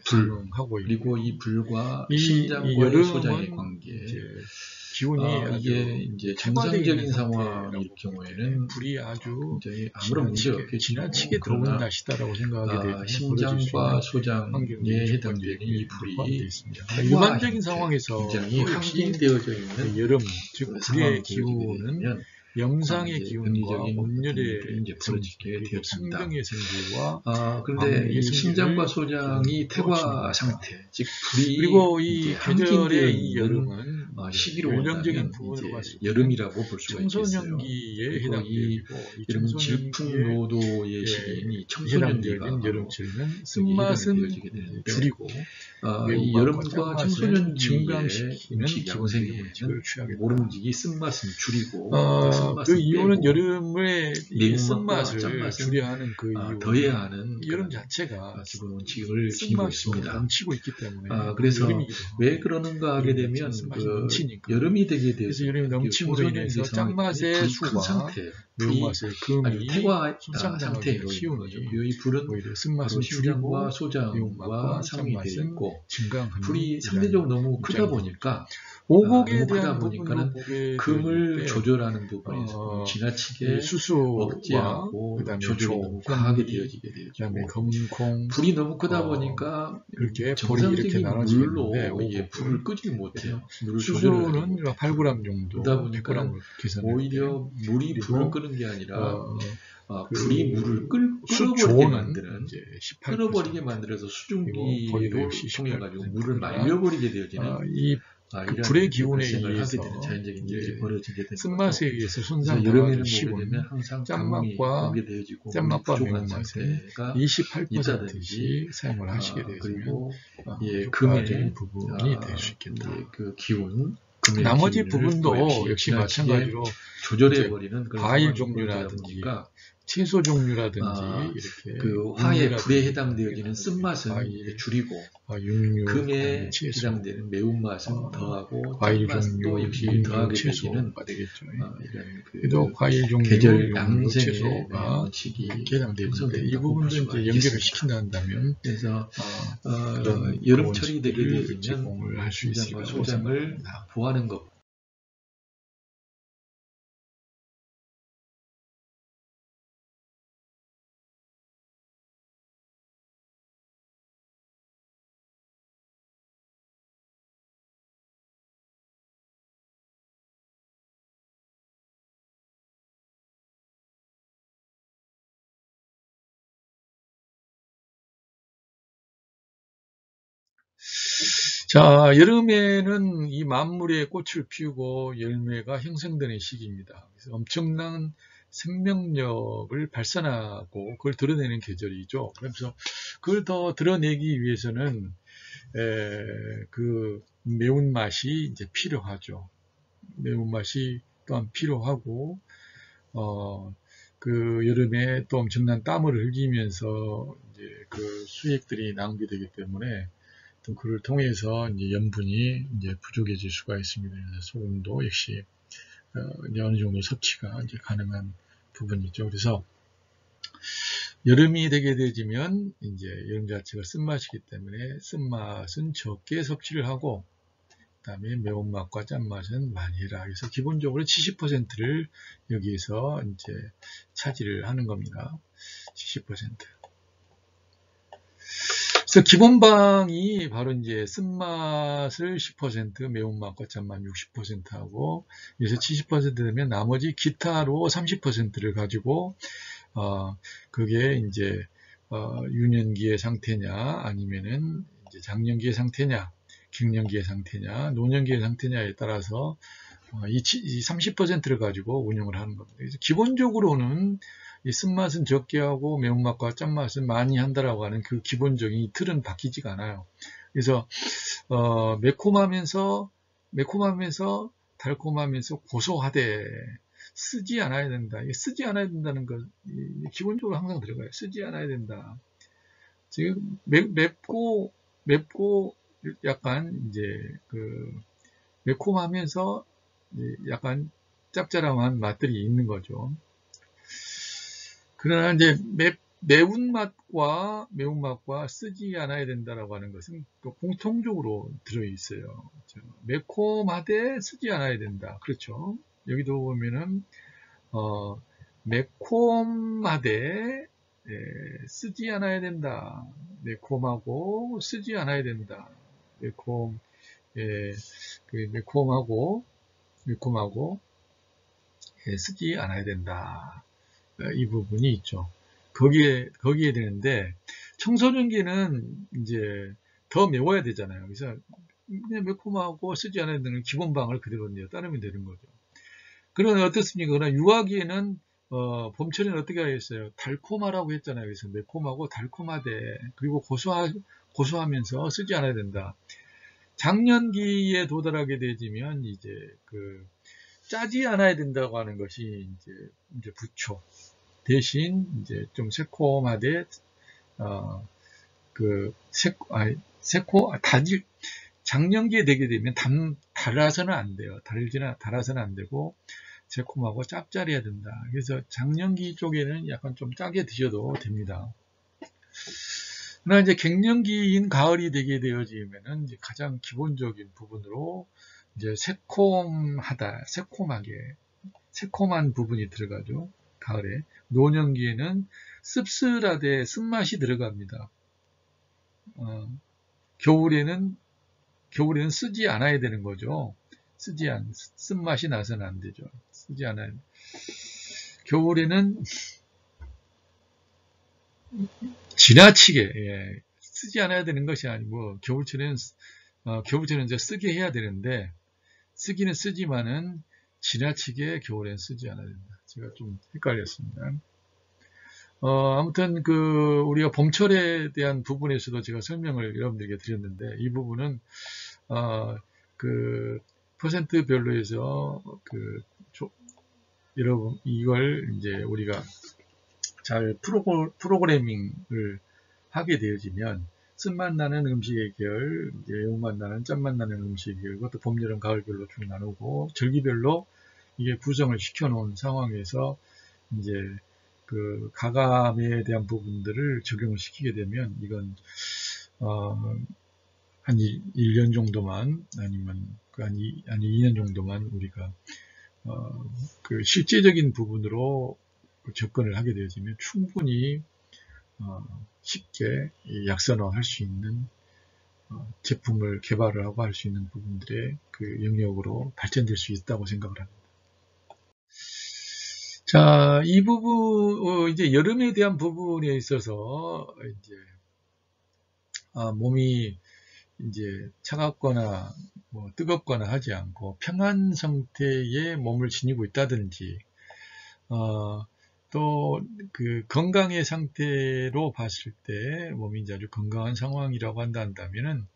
불 하고 있고, 그리고 이 불과 심장과의 소장의 관계, 기운이 이게 이제 정상적인 상황일 경우에는 불이 아주 굉장히 아무런 문제 없겠죠. 지나치게 더운 날씨다라고 생각하게 되면 심장과 소장에 해당되는 이 불이 일반적인 상황에서 굉장히 확인되어져 있는 여름, 즉 불의 기운은 영상의 기운과 온열의 벌어지게 되었습니다. 승경의 성질과 그런데 이 심장과 소장이 태과 상태, 즉 불이 그리고 이 계절의 이 여름은 시기로 일반적인 부분으로 봤을 때 여름이라고 볼 수가 있겠어요. 청소년기에 해당되고 이런 질풍노도의 시기인 이 청소년기가 여름철에는 쓴맛은 줄이고 이 여름과 청소년기의 음식 양생에는 모름지기 쓴맛은 줄이고 그 이유는 여름의 쓴맛을 줄여야 하는 그 이유, 더해야 하는 여름 자체가 기본 원칙을 지니고 있습니다. 넘치고 있기 때문에 그래서 왜 그러는가 하게 되면 여름이 되게 되어서 그래서 여름이 넘침으로 인해서 짠맛의 수가 매운맛의 금이 태과 상태에 키우는 거죠. 이 불은 오히려 쓴맛을 심장과 줄이고 소장과 상이 되어 있고 불이 증강하는 상대적으로 너무 크다 보니까 오곡에 대한 부분은 금을 조절하는 부분에서 지나치게 억제하고 조절이 너무 과하게 되어지게 되죠. 그다음에 검은콩 불이 너무 크다 보니까 이렇게 정상적인 물로 불을 끄지 못해요. 수소는 8g 정도 그러다 보니까 오히려 물이 불을 끄는 게 아니라 불이 물을 끓어버리게 만들어서 수증기로 통해 가지고 물을 말려버리게 되어지는 불의 기운에 의해서 자연적인 일이 벌어지게 되는 쓴맛에 의해서 손상을 쉬운 짠맛과 매운맛에 28%씩 사용을 하시게 되면 금의 부분이 될 수 있겠다. 그 기운, 나머지 부분도 역시 마찬가지로 조절해버리는 과일 종류라든지 채소 종류라든지 이렇게 그 화의 불에 해당되어지는 쓴맛은 줄이고 금에 해당되는 매운맛은 더하고 과일 종류 역시 더하게 되기는 되겠죠. 그래도 과일 종류 계절 양생의 채소가 원칙이 해당되는데 이 부분도 이제 연결을 시킨다면 그래서 여름철이 되게 되면 심장과 소장을 보하는 것. 자, 여름에는 이 만물의 꽃을 피우고 열매가 형성되는 시기입니다. 그래서 엄청난 생명력을 발산하고 그걸 드러내는 계절이죠. 그래서 그걸 더 드러내기 위해서는 그 매운맛이 이제 필요하죠. 매운맛이 또한 필요하고 그 여름에 또 엄청난 땀을 흘리면서 이제 그 수액들이 낭비되기 때문에 또 그를 통해서 이제 염분이 이제 부족해질 수가 있습니다. 그래서 소금도 역시 이제 어느 정도 섭취가 이제 가능한 부분이죠. 그래서 여름이 되게 되지면 이제 여름 자체가 쓴맛이기 때문에 쓴맛은 적게 섭취를 하고 그다음에 매운맛과 짠맛은 많이 해라. 그래서 기본적으로 70%를 여기에서 이제 차지를 하는 겁니다. 70%. 그래서 기본방이 바로 이제 쓴맛을 10%, 매운맛과 짠맛 60% 하고, 그래서 70% 되면 나머지 기타로 30%를 가지고, 그게 이제, 유년기의 상태냐, 아니면은 이제 장년기의 상태냐, 갱년기의 상태냐, 노년기의 상태냐에 따라서, 이 30%를 가지고 운영을 하는 겁니다. 그래서 기본적으로는 이 쓴맛은 적게 하고 매운맛과 짠맛은 많이 한다라고 하는 그 기본적인 이 틀은 바뀌지가 않아요. 그래서 매콤하면서 달콤하면서 고소하되 쓰지 않아야 된다. 쓰지 않아야 된다는 건 기본적으로 항상 들어가요. 쓰지 않아야 된다. 지금 맵고 약간 이제 그 매콤하면서 약간 짭짤한 맛들이 있는 거죠. 그러나 이제 매운맛과 쓰지 않아야 된다라고 하는 것은 또 공통적으로 들어있어요. 매콤하되 쓰지 않아야 된다. 그렇죠. 여기도 보면은, 매콤하되 쓰지 않아야 된다. 매콤하고 쓰지 않아야 된다. 매콤하고 쓰지 않아야 된다. 이 부분이 있죠. 거기에 되는데, 청소년기는 이제 더 매워야 되잖아요. 그래서 그냥 매콤하고 쓰지 않아야 되는 기본방을 그대로 따르면 되는 거죠. 그러나 어떻습니까? 그러나 유아기에는 봄철에는 어떻게 하겠어요? 달콤하라고 했잖아요. 그래서 매콤하고 달콤하되, 그리고 고소하면서 쓰지 않아야 된다. 장년기에 도달하게 되지면 이제 짜지 않아야 된다고 하는 것이 이제 부초. 대신 이제 좀 새콤하되 장년기에 되게 되면 달아서는 안 돼요. 달아서는 안 되고 새콤하고 짭짤해야 된다. 그래서 장년기 쪽에는 약간 좀 짜게 드셔도 됩니다. 그러나 이제 갱년기인 가을이 되게 되어지면은 이제 가장 기본적인 부분으로 이제 새콤한 부분이 들어가죠. 가을에. 노년기에는 씁쓸하되 쓴맛이 들어갑니다. 겨울에는 쓰지 않아야 되는 거죠. 쓴맛이 나서는 안 되죠. 쓰지 않아야. 겨울에는 지나치게, 쓰지 않아야 되는 것이 아니고, 겨울철에는 이제 쓰게 해야 되는데, 쓰기는 쓰지만은, 지나치게 겨울엔 쓰지 않아야 된다. 제가 좀 헷갈렸습니다. 아무튼 우리가 봄철에 대한 부분에서도 제가 설명을 여러분들에게 드렸는데, 이 부분은 퍼센트별로 해서 여러분 이걸 이제 우리가 잘 프로그래밍을 하게 되어지면 쓴맛 나는 음식의 계열, 매운맛 나는 짠맛 나는 음식의 계열, 그것도 봄, 여름, 가을별로 쭉 나누고 절기별로 이게 구성을 시켜놓은 상황에서 이제 가감에 대한 부분들을 적용을 시키게 되면 이건 한 1년 정도만 아니면 한 2년 정도만 우리가 실제적인 부분으로 접근을 하게 되어지면 충분히 쉽게 약선화할 수 있는 제품을 개발을 하고 할 수 있는 부분들의 영역으로 발전될 수 있다고 생각을 합니다. 자, 이 부분 이제 여름에 대한 부분에 있어서 이제 몸이 이제 차갑거나 뜨겁거나 하지 않고 평안 상태의 몸을 지니고 있다든지 또 건강의 상태로 봤을 때 몸이 이제 아주 건강한 상황이라고 한다면은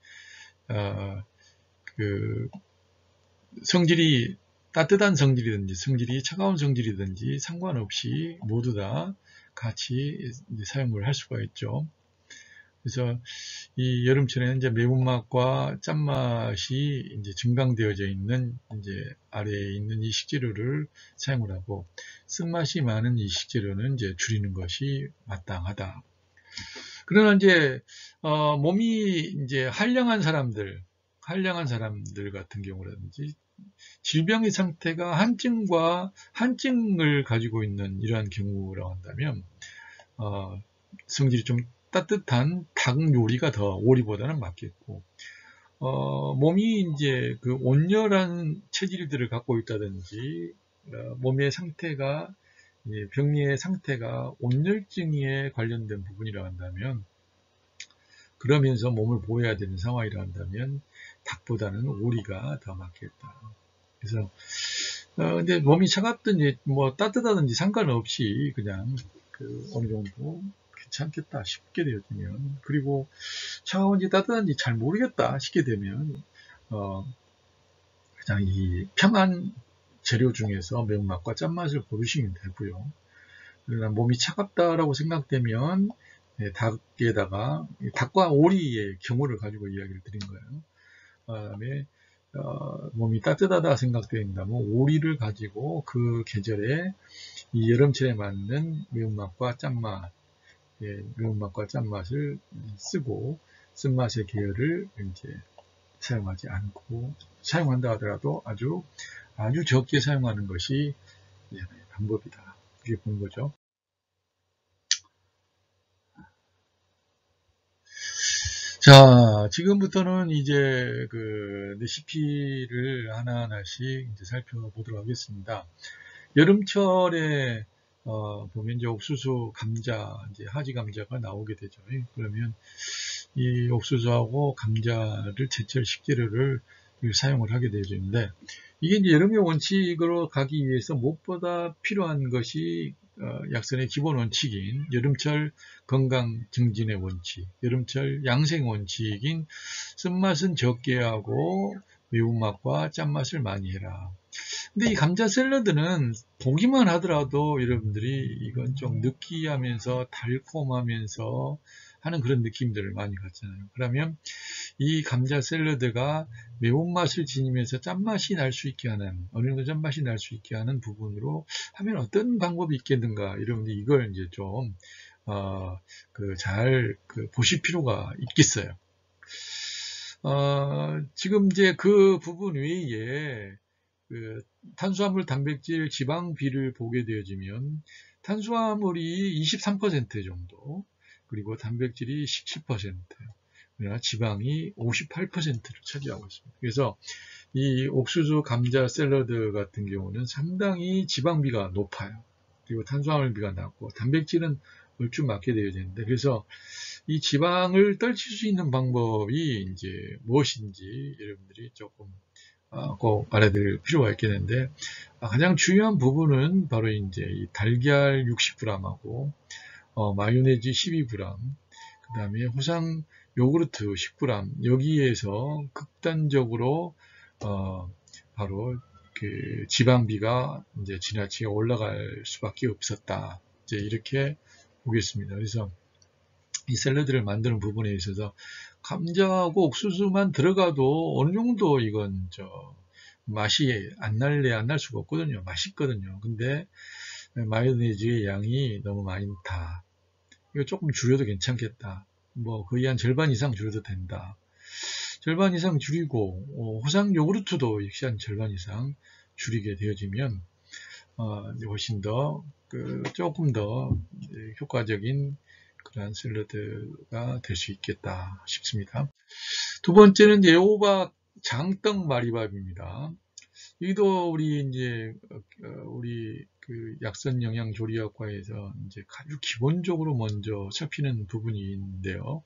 성질이 따뜻한 성질이든지 성질이 차가운 성질이든지 상관없이 모두 다 같이 이제 사용을 할 수가 있죠. 그래서 이 여름철에는 이제 매운맛과 짠맛이 이제 증강되어져 있는 이제 아래에 있는 이 식재료를 사용을 하고 쓴맛이 많은 이 식재료는 이제 줄이는 것이 마땅하다. 그러나 이제 몸이 이제 한량한 사람들 같은 경우라든지 질병의 상태가 한증을 가지고 있는 이러한 경우라고 한다면 성질이 좀 따뜻한 닭 요리가 더 오리보다는 맞겠고 몸이 이제 온열한 체질들을 갖고 있다든지 몸의 상태가 병리의 상태가 온열증에 관련된 부분이라 한다면 그러면서 몸을 보호해야 되는 상황이라 한다면 닭보다는 오리가 더 맞겠다. 그래서 근데 몸이 차갑든지 따뜻하든지 상관없이 그냥 어느 정도 괜찮겠다 싶게 되어지면 그리고 차가운지 따뜻한지 잘 모르겠다 싶게 되면 그냥 이 평안 재료 중에서 매운맛과 짠맛을 고르시면 되고요. 그러나 몸이 차갑다라고 생각되면 닭에다가 닭과 오리의 경우를 가지고 이야기를 드린 거예요. 그다음에 몸이 따뜻하다 생각된다면 오리를 가지고 그 계절에 이 여름철에 맞는 매운맛과 짠맛 매운맛과 짠맛을 쓰고 쓴맛의 계열을 이제 사용하지 않고 사용한다 하더라도 아주 적게 사용하는 것이 방법이다. 이렇게 보는 거죠. 자, 지금부터는 이제 그 레시피를 하나하나씩 이제 살펴보도록 하겠습니다. 여름철에 보면 이제 옥수수 감자, 이제 하지 감자가 나오게 되죠. 그러면 이 옥수수하고 감자를 제철 식재료를 사용을 하게 되는데, 이게 이제 여름의 원칙으로 가기 위해서 무엇보다 필요한 것이 약선의 기본 원칙인 여름철 건강 증진의 원칙, 여름철 양생 원칙인 쓴맛은 적게 하고 매운맛과 짠맛을 많이 해라. 근데 이 감자 샐러드는 보기만 하더라도 여러분들이 이건 좀 느끼하면서 달콤하면서 하는 그런 느낌들을 많이 갖잖아요. 그러면 이 감자 샐러드가 매운맛을 지니면서 짠맛이 날 수 있게 하는, 어느 정도 짠맛이 날 수 있게 하는 부분으로 하면 어떤 방법이 있겠는가, 여러분들이 이걸 이제 좀 잘 보실 필요가 있겠어요. 지금 이제 그 부분 외에 탄수화물, 단백질, 지방비를 보게 되어지면 탄수화물이 23% 정도, 그리고 단백질이 17%, 그러나 지방이 58%를 차지하고 있습니다. 그래서 이 옥수수 감자 샐러드 같은 경우는 상당히 지방비가 높아요. 그리고 탄수화물비가 낮고 단백질은 얼추 맞게 되어야 되는데, 그래서 이 지방을 떨칠 수 있는 방법이 이제 무엇인지 여러분들이 조금 꼭 알아둘 필요가 있겠는데, 가장 중요한 부분은 바로 이제 이 달걀 60g하고 마요네즈 12g, 그 다음에 호상 요구르트 10g, 여기에서 극단적으로 바로 그 지방비가 이제 지나치게 올라갈 수밖에 없었다. 이제 이렇게 보겠습니다. 그래서 이 샐러드를 만드는 부분에 있어서 감자하고 옥수수만 들어가도 어느 정도 이건 맛이 안 날 수가 없거든요. 맛있거든요. 근데 마요네즈의 양이 너무 많다. 이거 조금 줄여도 괜찮겠다. 뭐 거의 한 절반 이상 줄여도 된다. 절반 이상 줄이고 호상 요구르트도 역시 한 절반 이상 줄이게 되어지면 훨씬 더 조금 더 효과적인 그런 샐러드가 될 수 있겠다 싶습니다. 두 번째는 애호박 장떡 마리밥입니다. 여기도 우리 그 약선 영양 조리학과에서 이제 아주 기본적으로 먼저 살피는 부분인데요.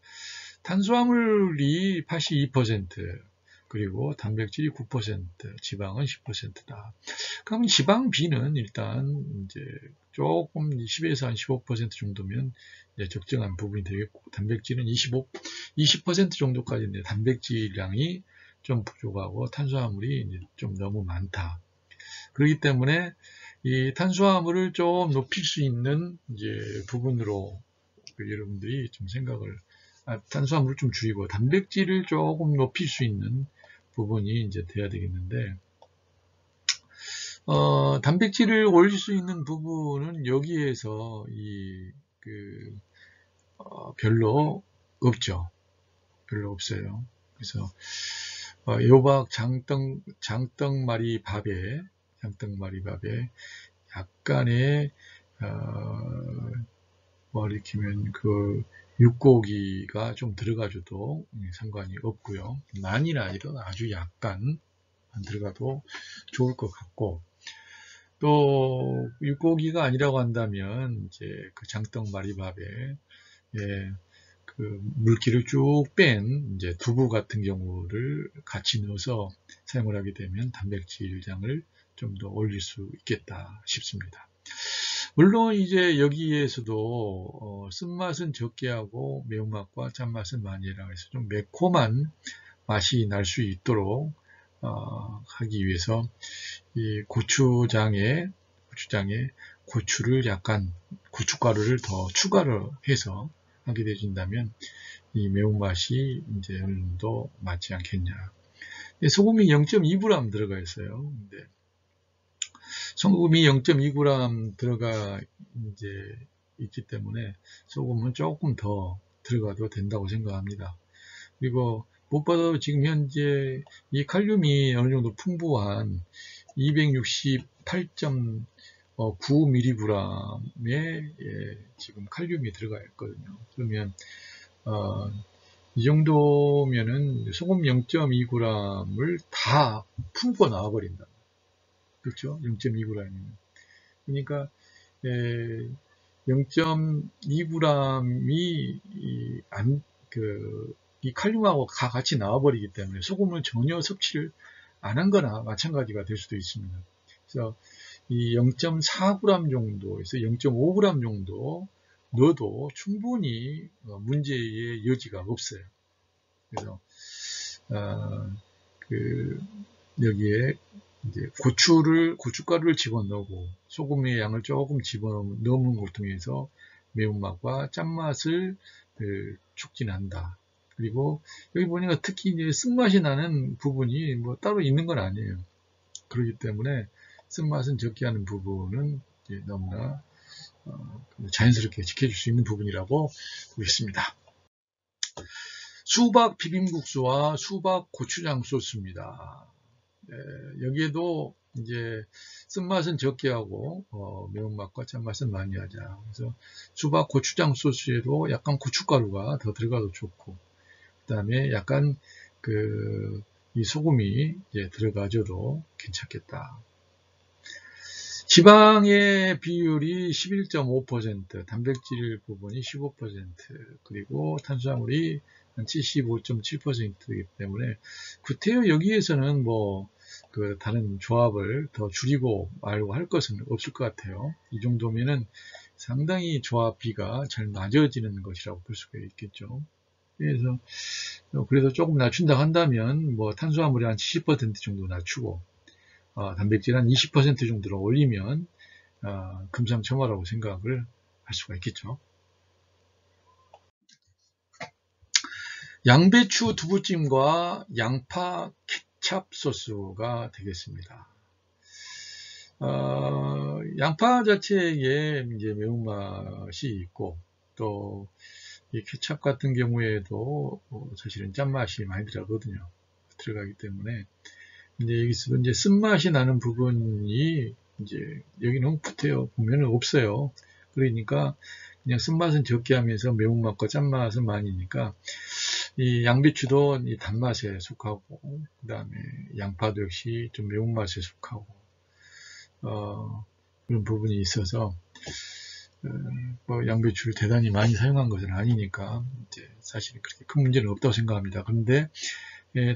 탄수화물이 82%, 그리고 단백질이 9%, 지방은 10%다. 그럼 지방비는 일단 이제 조금 10에서 한 15% 정도면 적정한 부분이 되겠고, 단백질은 20% 정도까지인데 단백질량이 좀 부족하고 탄수화물이 이제 좀 너무 많다. 그렇기 때문에 이 탄수화물을 좀 높일 수 있는 이제 부분으로 여러분들이 좀 생각을, 탄수화물을 좀 줄이고 단백질을 조금 높일 수 있는 부분이 이제 돼야 되겠는데, 단백질을 올릴 수 있는 부분은 여기에서 별로 없죠. 별로 없어요. 그래서 애호박 장떡마리밥에 약간의 이렇게면 육고기가 좀 들어가줘도 상관이 없고요. 많이는 아니더라도 아주 약간 들어가도 좋을 것 같고, 또 육고기가 아니라고 한다면 이제 그 장떡마리밥에 물기를 쭉 뺀 이제 두부 같은 경우를 같이 넣어서 사용을 하게 되면 단백질량을 좀 더 올릴 수 있겠다 싶습니다. 물론 이제 여기에서도 쓴맛은 적게 하고 매운맛과 짠맛은 많이 해라 해서 좀 매콤한 맛이 날 수 있도록 하기 위해서 이 고추장에 고추를 약간 고춧가루를 더 추가를 해서 하게 되진다면 이 매운맛이 이제 어느 정도 맞지 않겠냐. 소금이 0.2g 들어가 있어요. 근데 소금이 0.2g 들어가 이제 있기 때문에 소금은 조금 더 들어가도 된다고 생각합니다. 그리고 무엇보다도 지금 현재 이 칼륨이 어느 정도 풍부한 268.9mg의 지금 칼륨이 들어가 있거든요. 그러면 이 정도면은 소금 0.2g을 다 품고 나와버린다. 그렇죠? 0.2g이면. 그러니까 0.2g이 이 칼륨하고 같이 나와버리기 때문에 소금을 전혀 섭취를 안 한 거나 마찬가지가 될 수도 있습니다. 그래서 이 0.4g 정도에서 0.5g 정도 넣어도 충분히 문제의 여지가 없어요. 그래서 여기에 이제 고춧가루를 집어넣고 소금의 양을 조금 집어넣는 것 통해서 매운맛과 짠맛을 촉진한다. 그리고 여기 보니까 특히 이제 쓴맛이 나는 부분이 뭐 따로 있는 건 아니에요. 그렇기 때문에 쓴맛은 적게 하는 부분은 너무나 자연스럽게 지켜줄 수 있는 부분이라고 보겠습니다. 수박 비빔국수와 수박 고추장 소스입니다. 여기에도 이제 쓴맛은 적게 하고 매운맛과 짠맛은 많이 하자. 그래서 수박 고추장 소스에도 약간 고춧가루가 더 들어가도 좋고, 그 다음에 약간 이 소금이 이제 들어가줘도 괜찮겠다. 지방의 비율이 11.5%, 단백질 부분이 15%, 그리고 탄수화물이 한 75.7%이기 때문에 구태여 여기에서는 뭐 다른 조합을 더 줄이고 말고 할 것은 없을 것 같아요. 이 정도면은 상당히 조합비가 잘 맞아지는 것이라고 볼 수가 있겠죠. 그래서 조금 낮춘다 한다면 뭐 탄수화물이 한 70% 정도 낮추고 단백질 한 20% 정도로 올리면 금상첨화라고 생각을 할 수가 있겠죠. 양배추 두부찜과 양파 케찹 소스가 되겠습니다. 양파 자체에 이제 매운맛이 있고, 또 이 케찹 같은 경우에도 사실은 짠맛이 많이 들어가기 때문에 이제 여기서 이제 쓴맛이 나는 부분이 이제 여기는 구태여 보면은 없어요. 그러니까 그냥 쓴맛은 적게 하면서 매운맛과 짠맛은 많이니까 이 양배추도 이 단맛에 속하고, 그 다음에 양파도 역시 좀 매운맛에 속하고, 그런 부분이 있어서, 뭐 양배추를 대단히 많이 사용한 것은 아니니까, 이제 사실 그렇게 큰 문제는 없다고 생각합니다. 그런데,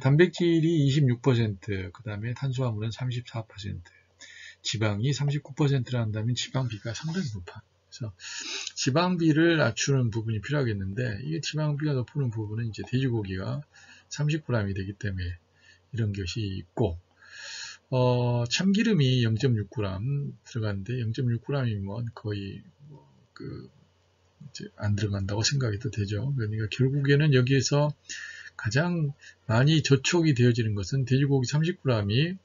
단백질이 26%, 그 다음에 탄수화물은 34%, 지방이 39%라 한다면 지방비가 상당히 높아요. 그래서 지방비를 낮추는 부분이 필요하겠는데, 이게 지방비가 높은 부분은 이제 돼지고기가 30g이 되기 때문에 이런 것이 있고, 참기름이 0.6g 들어가는데 0.6g이면 거의 이제 안 들어간다고 생각해도 되죠. 그러니까 결국에는 여기에서 가장 많이 저촉이 되어지는 것은 돼지고기 30g이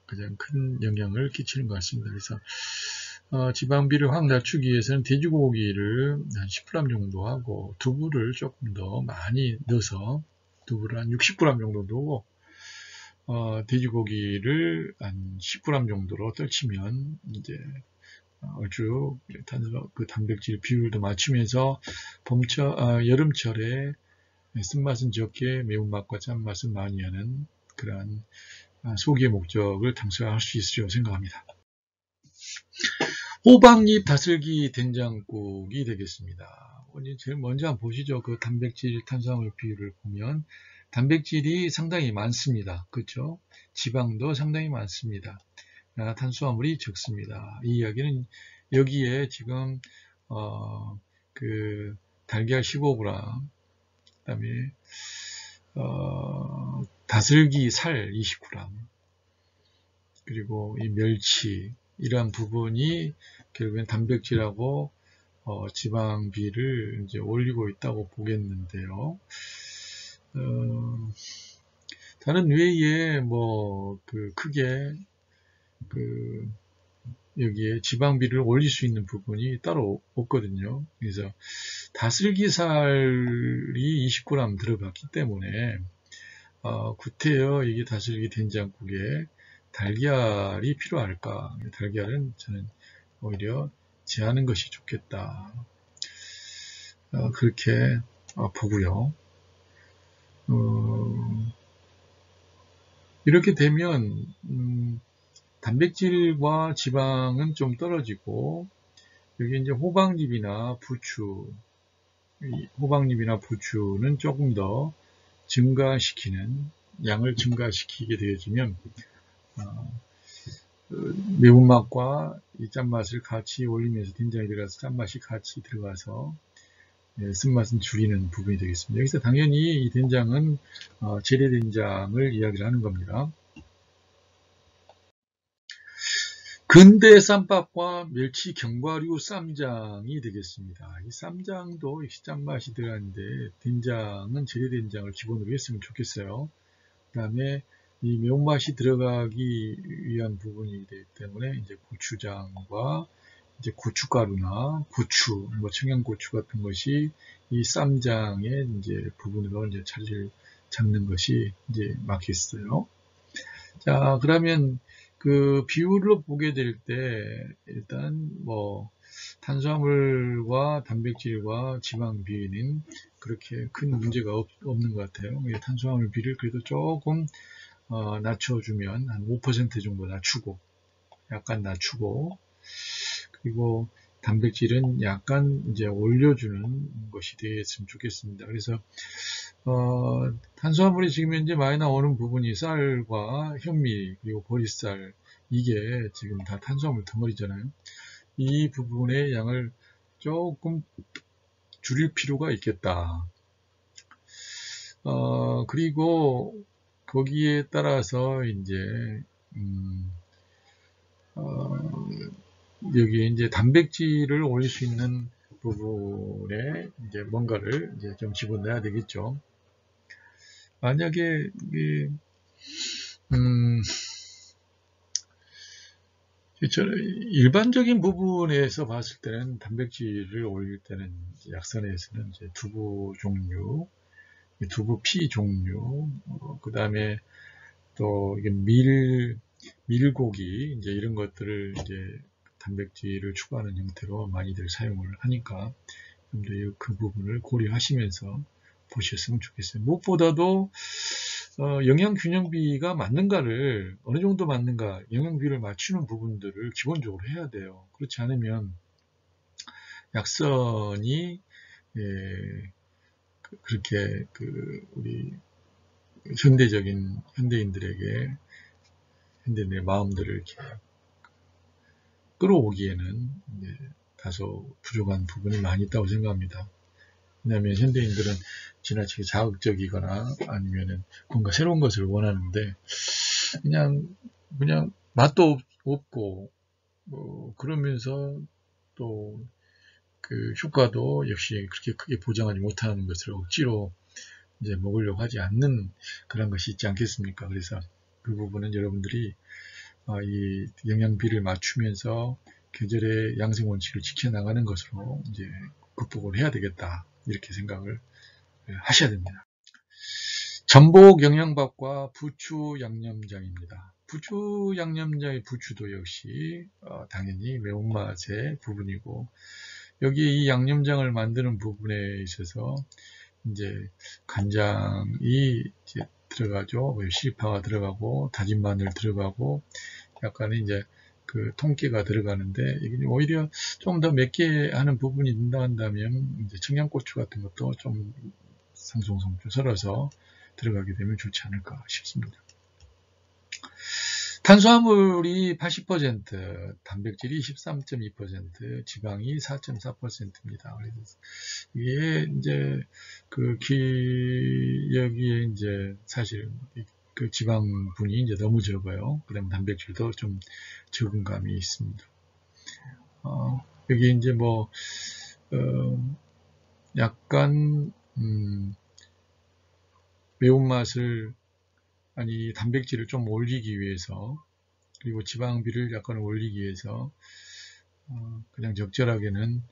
가장 큰 영향을 끼치는 것 같습니다. 그래서 지방비를 확 낮추기 위해서는 돼지고기를 한 10g 정도 하고 두부를 조금 더 많이 넣어서 두부를 한 60g 정도 넣고 돼지고기를 한 10g 정도로 떨치면 이제 아주 단백질 비율도 맞추면서 여름철에 쓴맛은 적게 매운맛과 짠맛은 많이 하는 그러한 소기의 목적을 달성할 수 있으리라고 생각합니다. 호박잎 다슬기 된장국이 되겠습니다. 제일 먼저 한번 보시죠. 그 단백질 탄수화물 비율을 보면 단백질이 상당히 많습니다. 그렇죠? 지방도 상당히 많습니다. 탄수화물이 적습니다. 이 이야기는 여기에 지금 달걀 15g, 그다음에 다슬기 살 20g, 그리고 이 멸치 이러한 부분이 결국엔 단백질하고 지방비를 이제 올리고 있다고 보겠는데요. 다른 외에 크게 여기에 지방비를 올릴 수 있는 부분이 따로 없거든요. 그래서 다슬기살이 20g 들어갔기 때문에 구태여 이게 다슬기 된장국에 달걀이 필요할까? 달걀은 저는 오히려 제하는 것이 좋겠다. 그렇게 보고요. 이렇게 되면 단백질과 지방은 좀 떨어지고 여기 이제 호박잎이나 부추, 호박잎이나 부추는 조금 더 증가시키는 양을 증가시키게 되어지면 매운맛과 이 짠맛을 같이 올리면서 된장이 들어가서 짠맛이 같이 들어가서 쓴맛은 줄이는 부분이 되겠습니다. 여기서 당연히 이 된장은 재래된장을 이야기를 하는 겁니다. 근대 쌈밥과 멸치 견과류 쌈장이 되겠습니다. 이 쌈장도 역시 짠맛이 들어가는데 된장은 재래된장을 기본으로 했으면 좋겠어요. 그 다음에 이 매운맛이 들어가기 위한 부분이기 때문에 이제 고추장과 이제 고춧가루나 고추, 뭐 청양고추 같은 것이 이 쌈장의 이제 부분으로 이제 자리를 잡는 것이 이제 맞겠어요. 자, 그러면 그 비율로 보게 될 때 일단 뭐 탄수화물과 단백질과 지방 비는 그렇게 큰 문제가 없는 것 같아요. 탄수화물 비를 그래도 조금 낮춰주면 한 5% 정도 낮추고 약간 낮추고 그리고 단백질은 약간 이제 올려주는 것이 되었으면 좋겠습니다. 그래서 탄수화물이 지금 현재 많이 나오는 부분이 쌀과 현미 그리고 보리쌀 이게 지금 다 탄수화물 덩어리잖아요. 이 부분의 양을 조금 줄일 필요가 있겠다. 그리고 거기에 따라서 이제 여기 이제 단백질을 올릴 수 있는 부분에 이제 뭔가를 이제 좀 집어넣어야 되겠죠. 만약에 일반적인 부분에서 봤을 때는 단백질을 올릴 때는 약산에서는 이제 두부 종류, 두부 피 종류, 그 다음에 또 이게 밀고기 이제 이런 것들을 이제 단백질을 추가하는 형태로 많이들 사용을 하니까 좀 더 그 부분을 고려하시면서 보셨으면 좋겠어요. 무엇보다도 영양균형비가 맞는가를 어느 정도 맞는가 영양비를 맞추는 부분들을 기본적으로 해야 돼요. 그렇지 않으면 약선이 그렇게 우리 현대인들의 마음들을 이렇게 끌어오기에는 다소 부족한 부분이 많이 있다고 생각합니다. 왜냐하면 현대인들은 지나치게 자극적이거나 아니면은 뭔가 새로운 것을 원하는데 그냥 맛도 없고 그러면서 또 그 효과도 역시 그렇게 크게 보장하지 못하는 것을 억지로 이제 먹으려고 하지 않는 그런 것이 있지 않겠습니까? 그래서 그 부분은 여러분들이 이 영양비를 맞추면서 계절의 양생 원칙을 지켜나가는 것으로 이제 극복을 해야 되겠다 이렇게 생각을 하셔야 됩니다. 전복 영양밥과 부추 양념장입니다. 부추 양념장의 부추도 역시 당연히 매운맛의 부분이고 여기 이 양념장을 만드는 부분에 있어서 이제 간장이 이제 들어가죠. 시리파가 들어가고 다진 마늘 들어가고 약간의 이제 그 통깨가 들어가는데 이게 오히려 좀 더 맵게 하는 부분이 있다 한다면 이제 청양고추 같은 것도 좀 상송송 썰어서 들어가게 되면 좋지 않을까 싶습니다. 탄수화물이 80%, 단백질이 13.2%, 지방이 4.4%입니다. 그래서 이게 이제 여기에 이제 사실 그 지방분이 이제 너무 적어요. 그다음 단백질도 좀 적은 감이 있습니다. 여기 이제 뭐 약간 매운맛을 단백질을 좀 올리기 위해서 그리고 지방비를 약간 올리기 위해서 그냥 적절하게는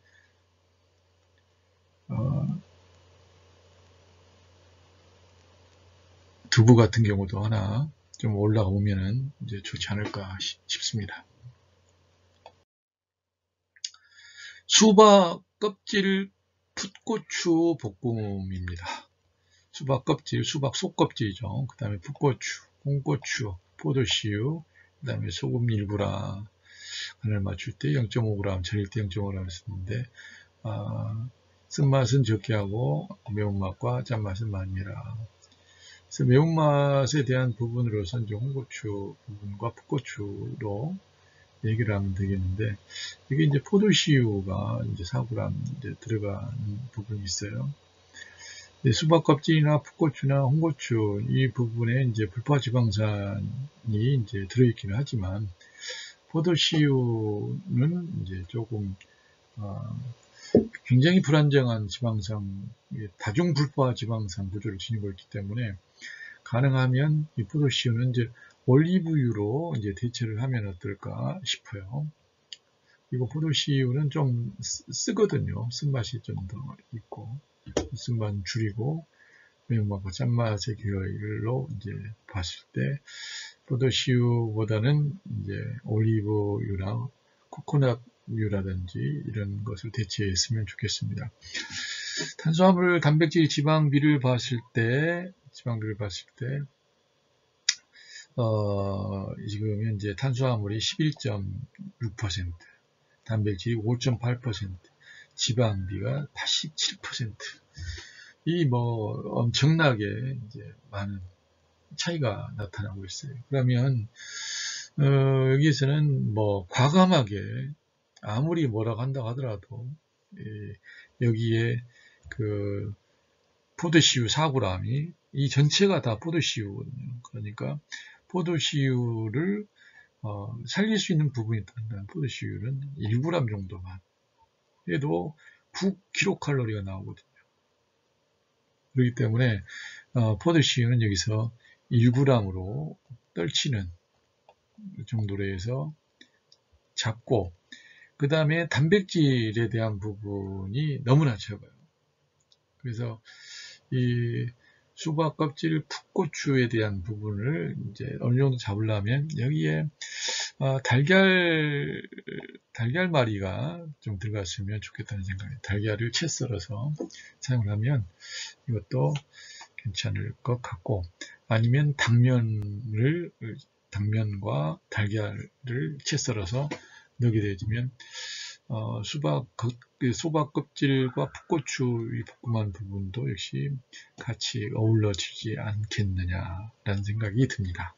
두부 같은 경우도 하나 좀 올라오면은 이제 좋지 않을까 싶습니다. 수박 껍질 풋고추 볶음입니다. 수박 껍질, 수박 속껍질이죠. 그 다음에 풋고추, 홍고추, 포도씨유, 그 다음에 소금 1g, 간을 맞출 때 0.5g, 절일 때 0.5g 쓰는데 쓴맛은 적게 하고 매운맛과 짠맛은 많이 해라. 그래서 매운맛에 대한 부분으로서 이제 홍고추 부분과 풋고추로 얘기를 하면 되겠는데, 이게 이제 포도씨유가 이제 4g 이제 들어가는 부분이 있어요. 수박 껍질이나 풋고추나 홍고추 이 부분에 이제 불포지방산이 이제 들어있기는 하지만, 포도씨유는 이제 조금 굉장히 불안정한 지방산, 다중불포화 지방산 구조를 지니고 있기 때문에 가능하면 이 포도씨유는 이제 올리브유로 이제 대체를 하면 어떨까 싶어요. 이거 포도씨유는 좀 쓰거든요. 쓴맛이 좀 더 있고, 쓴맛 줄이고 매운맛과 짠맛의 계열로 이제 봤을 때 포도씨유보다는 이제 올리브유나 코코넛유라든지 이런 것을 대체했으면 좋겠습니다. 탄수화물, 단백질, 지방비를 봤을 때 지금 현재 탄수화물이 11.6%, 단백질이 5.8%, 지방비가 87%. 이 엄청나게 이제 많은 차이가 나타나고 있어요. 그러면 여기에서는 과감하게 아무리 뭐라고 한다고 하더라도 여기에 그 포도씨유 4g이 이 전체가 다 포도씨유거든요. 그러니까 포도씨유를 살릴 수 있는 부분이 있다면 포도씨유는 1g 정도만 해도 9kcal 나오거든요. 그렇기 때문에 포도씨유는 여기서 1g으로 떨치는 정도로 해서 잡고, 그 다음에 단백질에 대한 부분이 너무나 적어요. 그래서 이 수박 껍질 풋고추에 대한 부분을 이제 어느 정도 잡으려면 여기에 달걀말이가 좀 들어갔으면 좋겠다는 생각이에요. 달걀을 채 썰어서 사용을 하면 이것도 괜찮을 것 같고, 아니면 당면과 달걀을 채 썰어서 넣게 되면 수박 껍질과 풋고추 이 볶음한 부분도 역시 같이 어우러지지 않겠느냐라는 생각이 듭니다.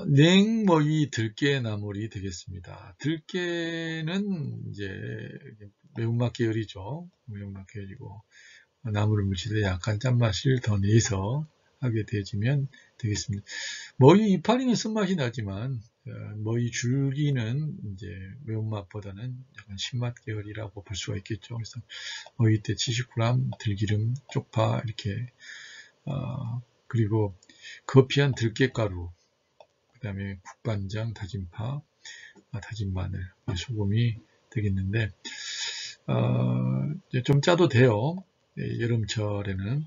냉머위 들깨나물이 되겠습니다. 들깨는 이제 매운맛 계열이죠. 매운맛 계열이고, 나물을 무칠 때 약간 짠맛을 더 내서 하게 되면 되겠습니다. 머위 이파리는 쓴맛이 나지만 머위 줄기는 이제 매운맛보다는 약간 신맛 계열이라고 볼 수가 있겠죠. 그래서 머위 때 70g 들기름, 쪽파 이렇게 그리고 거피한 들깨가루, 그 다음에 국간장, 다진 파, 다진 마늘, 소금이 되겠는데 좀 짜도 돼요. 여름철에는.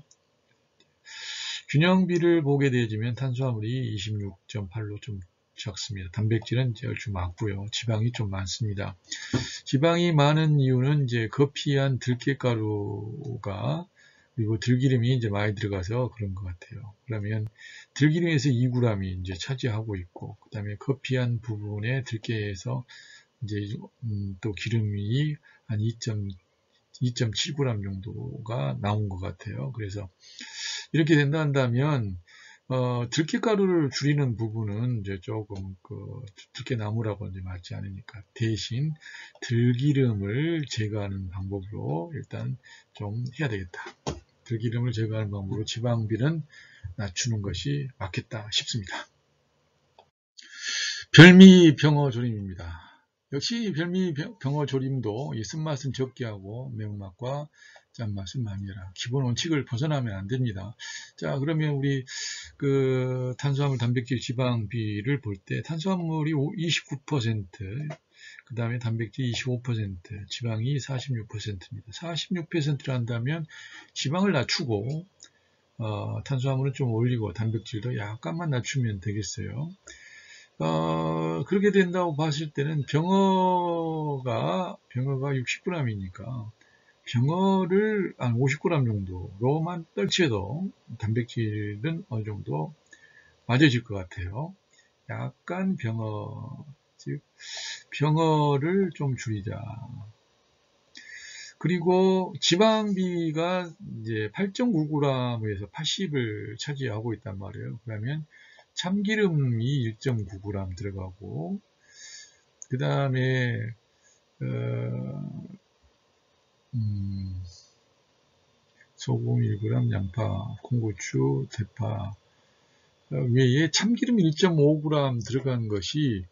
균형비를 보게 되면 탄수화물이 26.8로 좀 적습니다. 단백질은 이제 얼추 맞고요. 지방이 좀 많습니다. 지방이 많은 이유는 이제 거피한 들깨가루가 그리고 들기름이 이제 많이 들어가서 그런 것 같아요. 그러면 들기름에서 2g이 이제 차지하고 있고, 그 다음에 거피한 부분에 들깨에서 이제 또 기름이 한 2.7g 정도가 나온 것 같아요. 그래서 이렇게 된다면 들깨가루를 줄이는 부분은 이제 조금 들깨나무라고 이제 맞지 않으니까 대신 들기름을 제거하는 방법으로 일단 좀 해야 되겠다. 들기름을 제거하는 방법으로 지방비는 낮추는 것이 맞겠다 싶습니다. 별미병어조림입니다. 역시 별미병어조림도 이 쓴맛은 적게 하고 매운맛과 짠맛은 많이 해라. 기본 원칙을 벗어나면 안 됩니다. 자, 그러면 우리 탄수화물, 단백질, 지방 비를 볼 때 탄수화물이 29%, 그 다음에 단백질 25%, 지방이 46%입니다. 46%를 한다면 지방을 낮추고 탄수화물은 좀 올리고 단백질도 약간만 낮추면 되겠어요. 그렇게 된다고 봤을 때는 병어가 60g이니까 병어를 한 50g 정도로만 떨쳐도 단백질은 어느 정도 맞아질 것 같아요. 약간 즉 병어를 좀 줄이자. 그리고 지방비가 이제 8.9g에서 80을 차지하고 있단 말이에요. 그러면 참기름이 1.9g 들어가고, 그 다음에 소금 1g, 양파, 콩고추, 대파 외에 참기름 1.5g 들어간 것이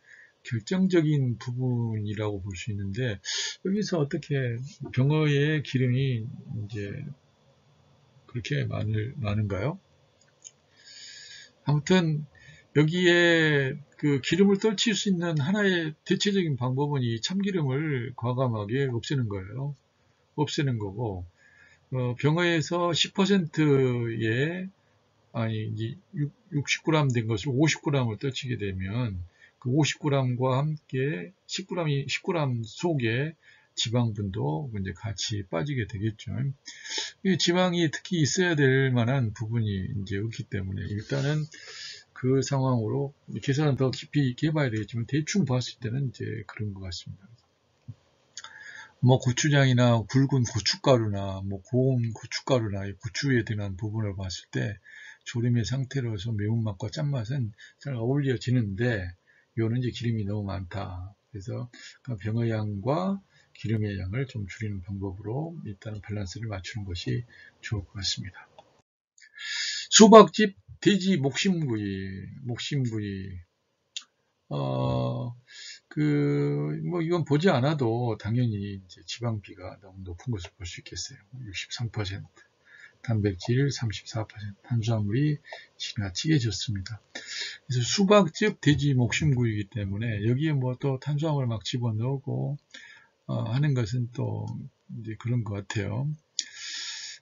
결정적인 부분이라고 볼 수 있는데, 여기서 어떻게 병어의 기름이 이제 그렇게 많은가요? 아무튼 여기에 그 기름을 떨칠 수 있는 하나의 대체적인 방법은 이 참기름을 과감하게 없애는 거예요. 없애는 거고, 병어에서 10%의 아니 60g 된 것을 50g을 떨치게 되면 그 50g과 함께 10g 속에 지방분도 이제 같이 빠지게 되겠죠. 이 지방이 특히 있어야 될 만한 부분이 이제 없기 때문에 일단은 그 상황으로 계산은 더 깊이 있게 해봐야 되겠지만 대충 봤을 때는 이제 그런 것 같습니다. 뭐 고추장이나 굵은 고춧가루나 뭐 고운 고춧가루나 고추에 들어간 부분을 봤을 때 조림의 상태로서 매운맛과 짠맛은 잘 어울려지는데 요는 이제 기름이 너무 많다. 그래서 병의 양과 기름의 양을 좀 줄이는 방법으로 일단은 밸런스를 맞추는 것이 좋을 것 같습니다. 수박즙 돼지 목심구이 뭐 이건 보지 않아도 당연히 이제 지방비가 너무 높은 것을 볼 수 있겠어요. 63%, 단백질 34%, 탄수화물이 지나치게 적습니다. 그래서 수박즙 돼지 목심구이이기 때문에 여기에 뭐 또 탄수화물 막 집어넣고 하는 것은 또 이제 그런 것 같아요.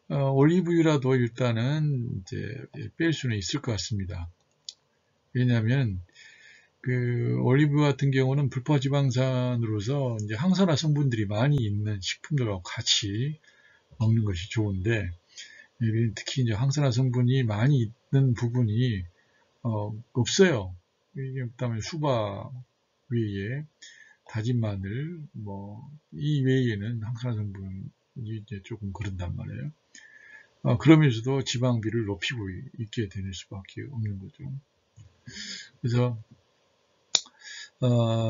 올리브유라도 일단은 이제 뺄 수는 있을 것 같습니다. 왜냐하면 올리브 같은 경우는 불포지방산으로서 이제 항산화 성분들이 많이 있는 식품들하고 같이 먹는 것이 좋은데, 특히 이제 항산화 성분이 많이 있는 부분이 없어요. 이게 그다음에 수박 외에 다진 마늘, 이 외에는 항산화 성분이 이제 조금 그런단 말이에요. 그러면서도 지방비를 높이고 있게 되는 수밖에 없는 거죠. 그래서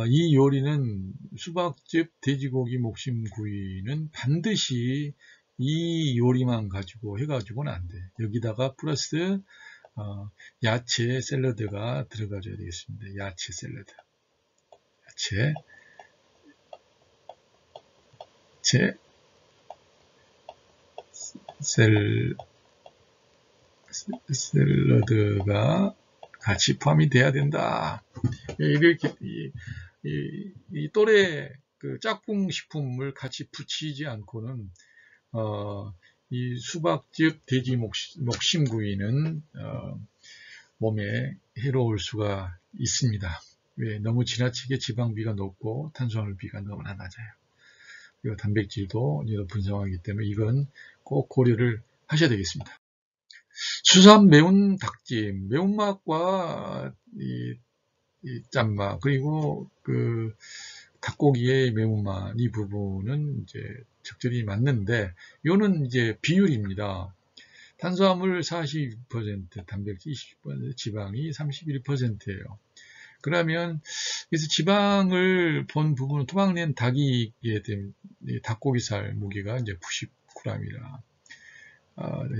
이 요리는 수박즙 돼지고기 목심구이는 반드시 이 요리만 가지고 해가지고는 안 돼. 여기다가 플러스 야채 샐러드가 들어가줘야 되겠습니다. 야채 샐러드. 샐러드가 같이 포함이 돼야 된다. 이렇게 이 또래 짝꿍 식품을 같이 붙이지 않고는 이 수박즙 돼지 목심구이는 몸에 해로울 수가 있습니다. 왜? 너무 지나치게 지방비가 높고 탄수화물비가 너무나 낮아요. 그리고 단백질도 높은 상황이기 때문에 이건 꼭 고려를 하셔야 되겠습니다. 수산 매운 닭찜, 매운맛과 이 짠맛, 그리고 닭고기의 매운맛, 이 부분은 이제 적절히 맞는데, 요는 이제 비율입니다. 탄수화물 40%, 단백질 20%, 지방이 31%예요. 그러면, 그래서 지방을 본 부분은 토막낸 닭이게 된 닭고기살 무게가 이제 90g이라,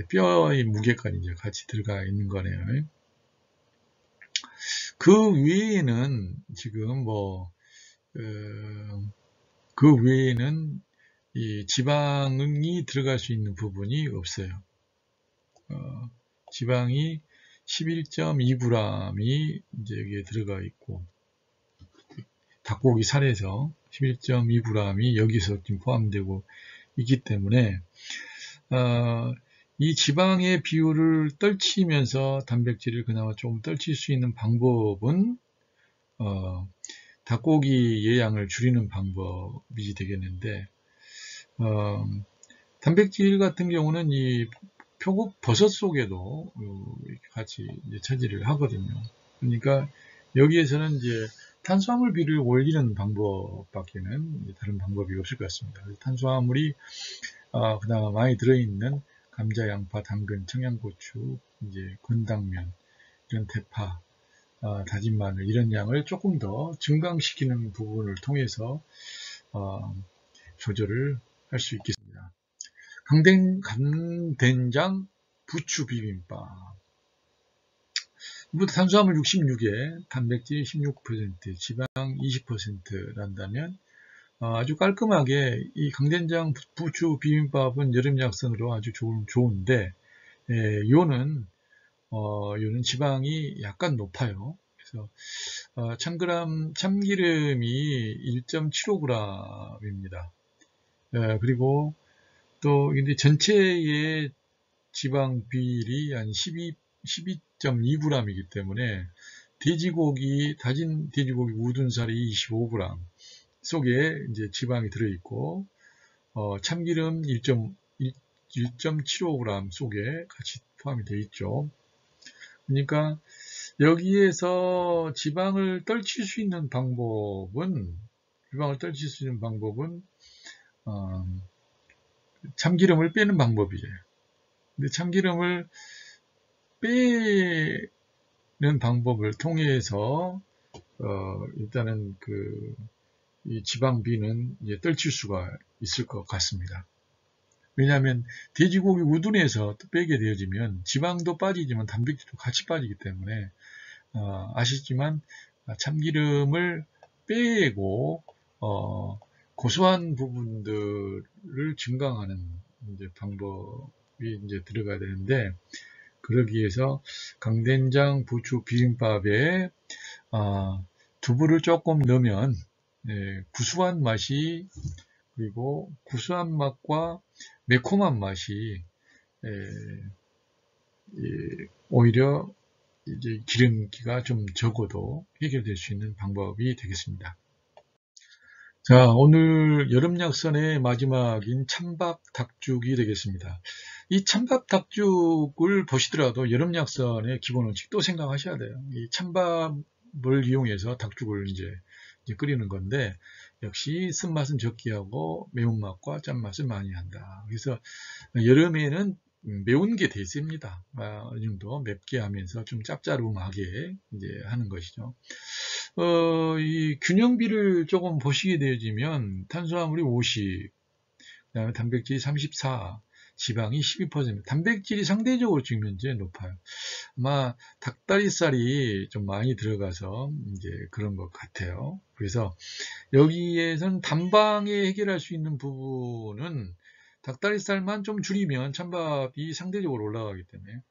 뼈의 무게까지 이제 같이 들어가 있는 거네요. 그 외에는 지금 그 외에는 이 지방이 들어갈 수 있는 부분이 없어요. 지방이 11.2g이 이제 여기에 들어가 있고, 닭고기 살에서 11.2g이 여기서 지금 포함되고 있기 때문에, 이 지방의 비율을 떨치면서 단백질을 그나마 좀 떨칠 수 있는 방법은, 닭고기의 양을 줄이는 방법이 되겠는데, 단백질 같은 경우는 이 표고 버섯 속에도 같이 이제 차지를 하거든요. 그러니까 여기에서는 이제 탄수화물 비를 올리는 방법밖에는 다른 방법이 없을 것 같습니다. 탄수화물이 그나마 많이 들어있는 감자, 양파, 당근, 청양고추, 이제 건당면, 이런 대파, 다진 마늘 이런 양을 조금 더 증강시키는 부분을 통해서 조절을 할 수 있겠습니다. 강된장 부추 비빔밥. 탄수화물 66에 단백질 16%, 지방 20%란다면 아주 깔끔하게 이 강된장 부추 비빔밥은 여름 약선으로 아주 좋은데, 요는 지방이 약간 높아요. 그래서 참기름이 1.75g입니다. 그리고 또 근데 전체의 지방 비율이 한 12.2g이기 때문에 다진 돼지고기 우둔살이 25g 속에 이제 지방이 들어있고, 참기름 1.75g 속에 같이 포함이 되어 있죠. 그러니까 여기에서 지방을 떨칠 수 있는 방법은 참기름을 빼는 방법이에요. 근데 참기름을 빼는 방법을 통해서 일단은 이 지방비는 이제 떨칠 수가 있을 것 같습니다. 왜냐하면 돼지고기 우둔에서 빼게 되어지면 지방도 빠지지만 단백질도 같이 빠지기 때문에 아시지만 참기름을 빼고 고소한 부분들을 증강하는 이제 방법이 이제 들어가야 되는데, 그러기 위해서 강된장 부추 비빔밥에 두부를 조금 넣으면 구수한 맛이, 그리고 구수한 맛과 매콤한 맛이 오히려 이제 기름기가 좀 적어도 해결될 수 있는 방법이 되겠습니다. 자, 오늘 여름약선의 마지막인 찬밥 닭죽이 되겠습니다. 이 찬밥 닭죽을 보시더라도 여름약선의 기본 원칙 또 생각하셔야 돼요. 이 찬밥을 이용해서 닭죽을 이제 끓이는 건데, 역시 쓴맛은 적게 하고 매운맛과 짠맛을 많이 한다. 그래서 여름에는 매운 게 대세입니다. 어느 정도 맵게 하면서 좀 짭짤하게 이제 하는 것이죠. 이 균형비를 조금 보시게 되어지면 탄수화물이 50, 그다음에 단백질이 34, 지방이 12%, 단백질이 상대적으로 지금 현재 높아요. 아마 닭다리살이 좀 많이 들어가서 이제 그런 것 같아요. 그래서 여기에선 단방에 해결할 수 있는 부분은 닭다리살만 좀 줄이면 찬밥이 상대적으로 올라가기 때문에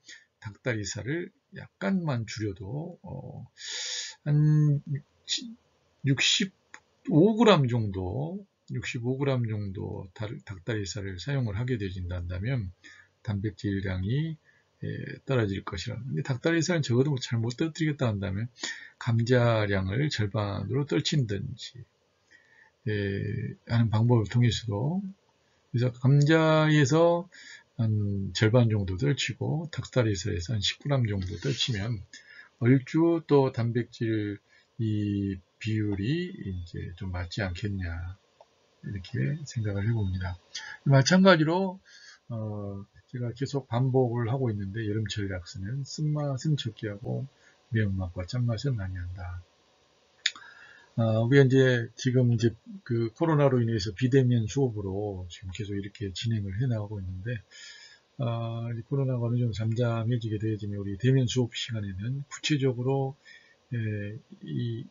닭다리살을 약간만 줄여도 한 65g 정도 닭다리살을 사용을 하게 되진다면 단백질량이 떨어질 것이라. 근데 닭다리살은 적어도 잘 못 떨어뜨리겠다 한다면 감자량을 절반으로 떨친든지 하는 방법을 통해서도, 그래서 감자에서 한 절반 정도 떨치고 닭다리살에서 한 10g 정도 떨치면 얼추 또 단백질 이 비율이 이제 좀 맞지 않겠냐, 이렇게 생각을 해봅니다. 마찬가지로 제가 계속 반복을 하고 있는데, 여름철 약수는 쓴맛은 적게 하고 매운맛과 짠맛은 많이 한다. 우리가 이제 지금 이제 그 코로나로 인해서 비대면 수업으로 지금 계속 이렇게 진행을 해 나가고 있는데, 코로나가 어느 정도 잠잠해지게 되어지면 우리 대면 수업 시간에는 구체적으로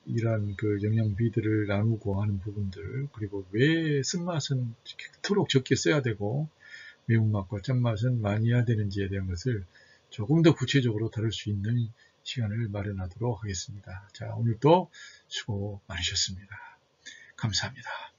이러한 그 영양비들을 나누고 하는 부분들, 그리고 왜 쓴맛은 많도록 적게 써야 되고 매운맛과 짠맛은 많이 해야 되는지에 대한 것을 조금 더 구체적으로 다룰 수 있는 시간을 마련하도록 하겠습니다. 자, 오늘도 수고 많으셨습니다. 감사합니다.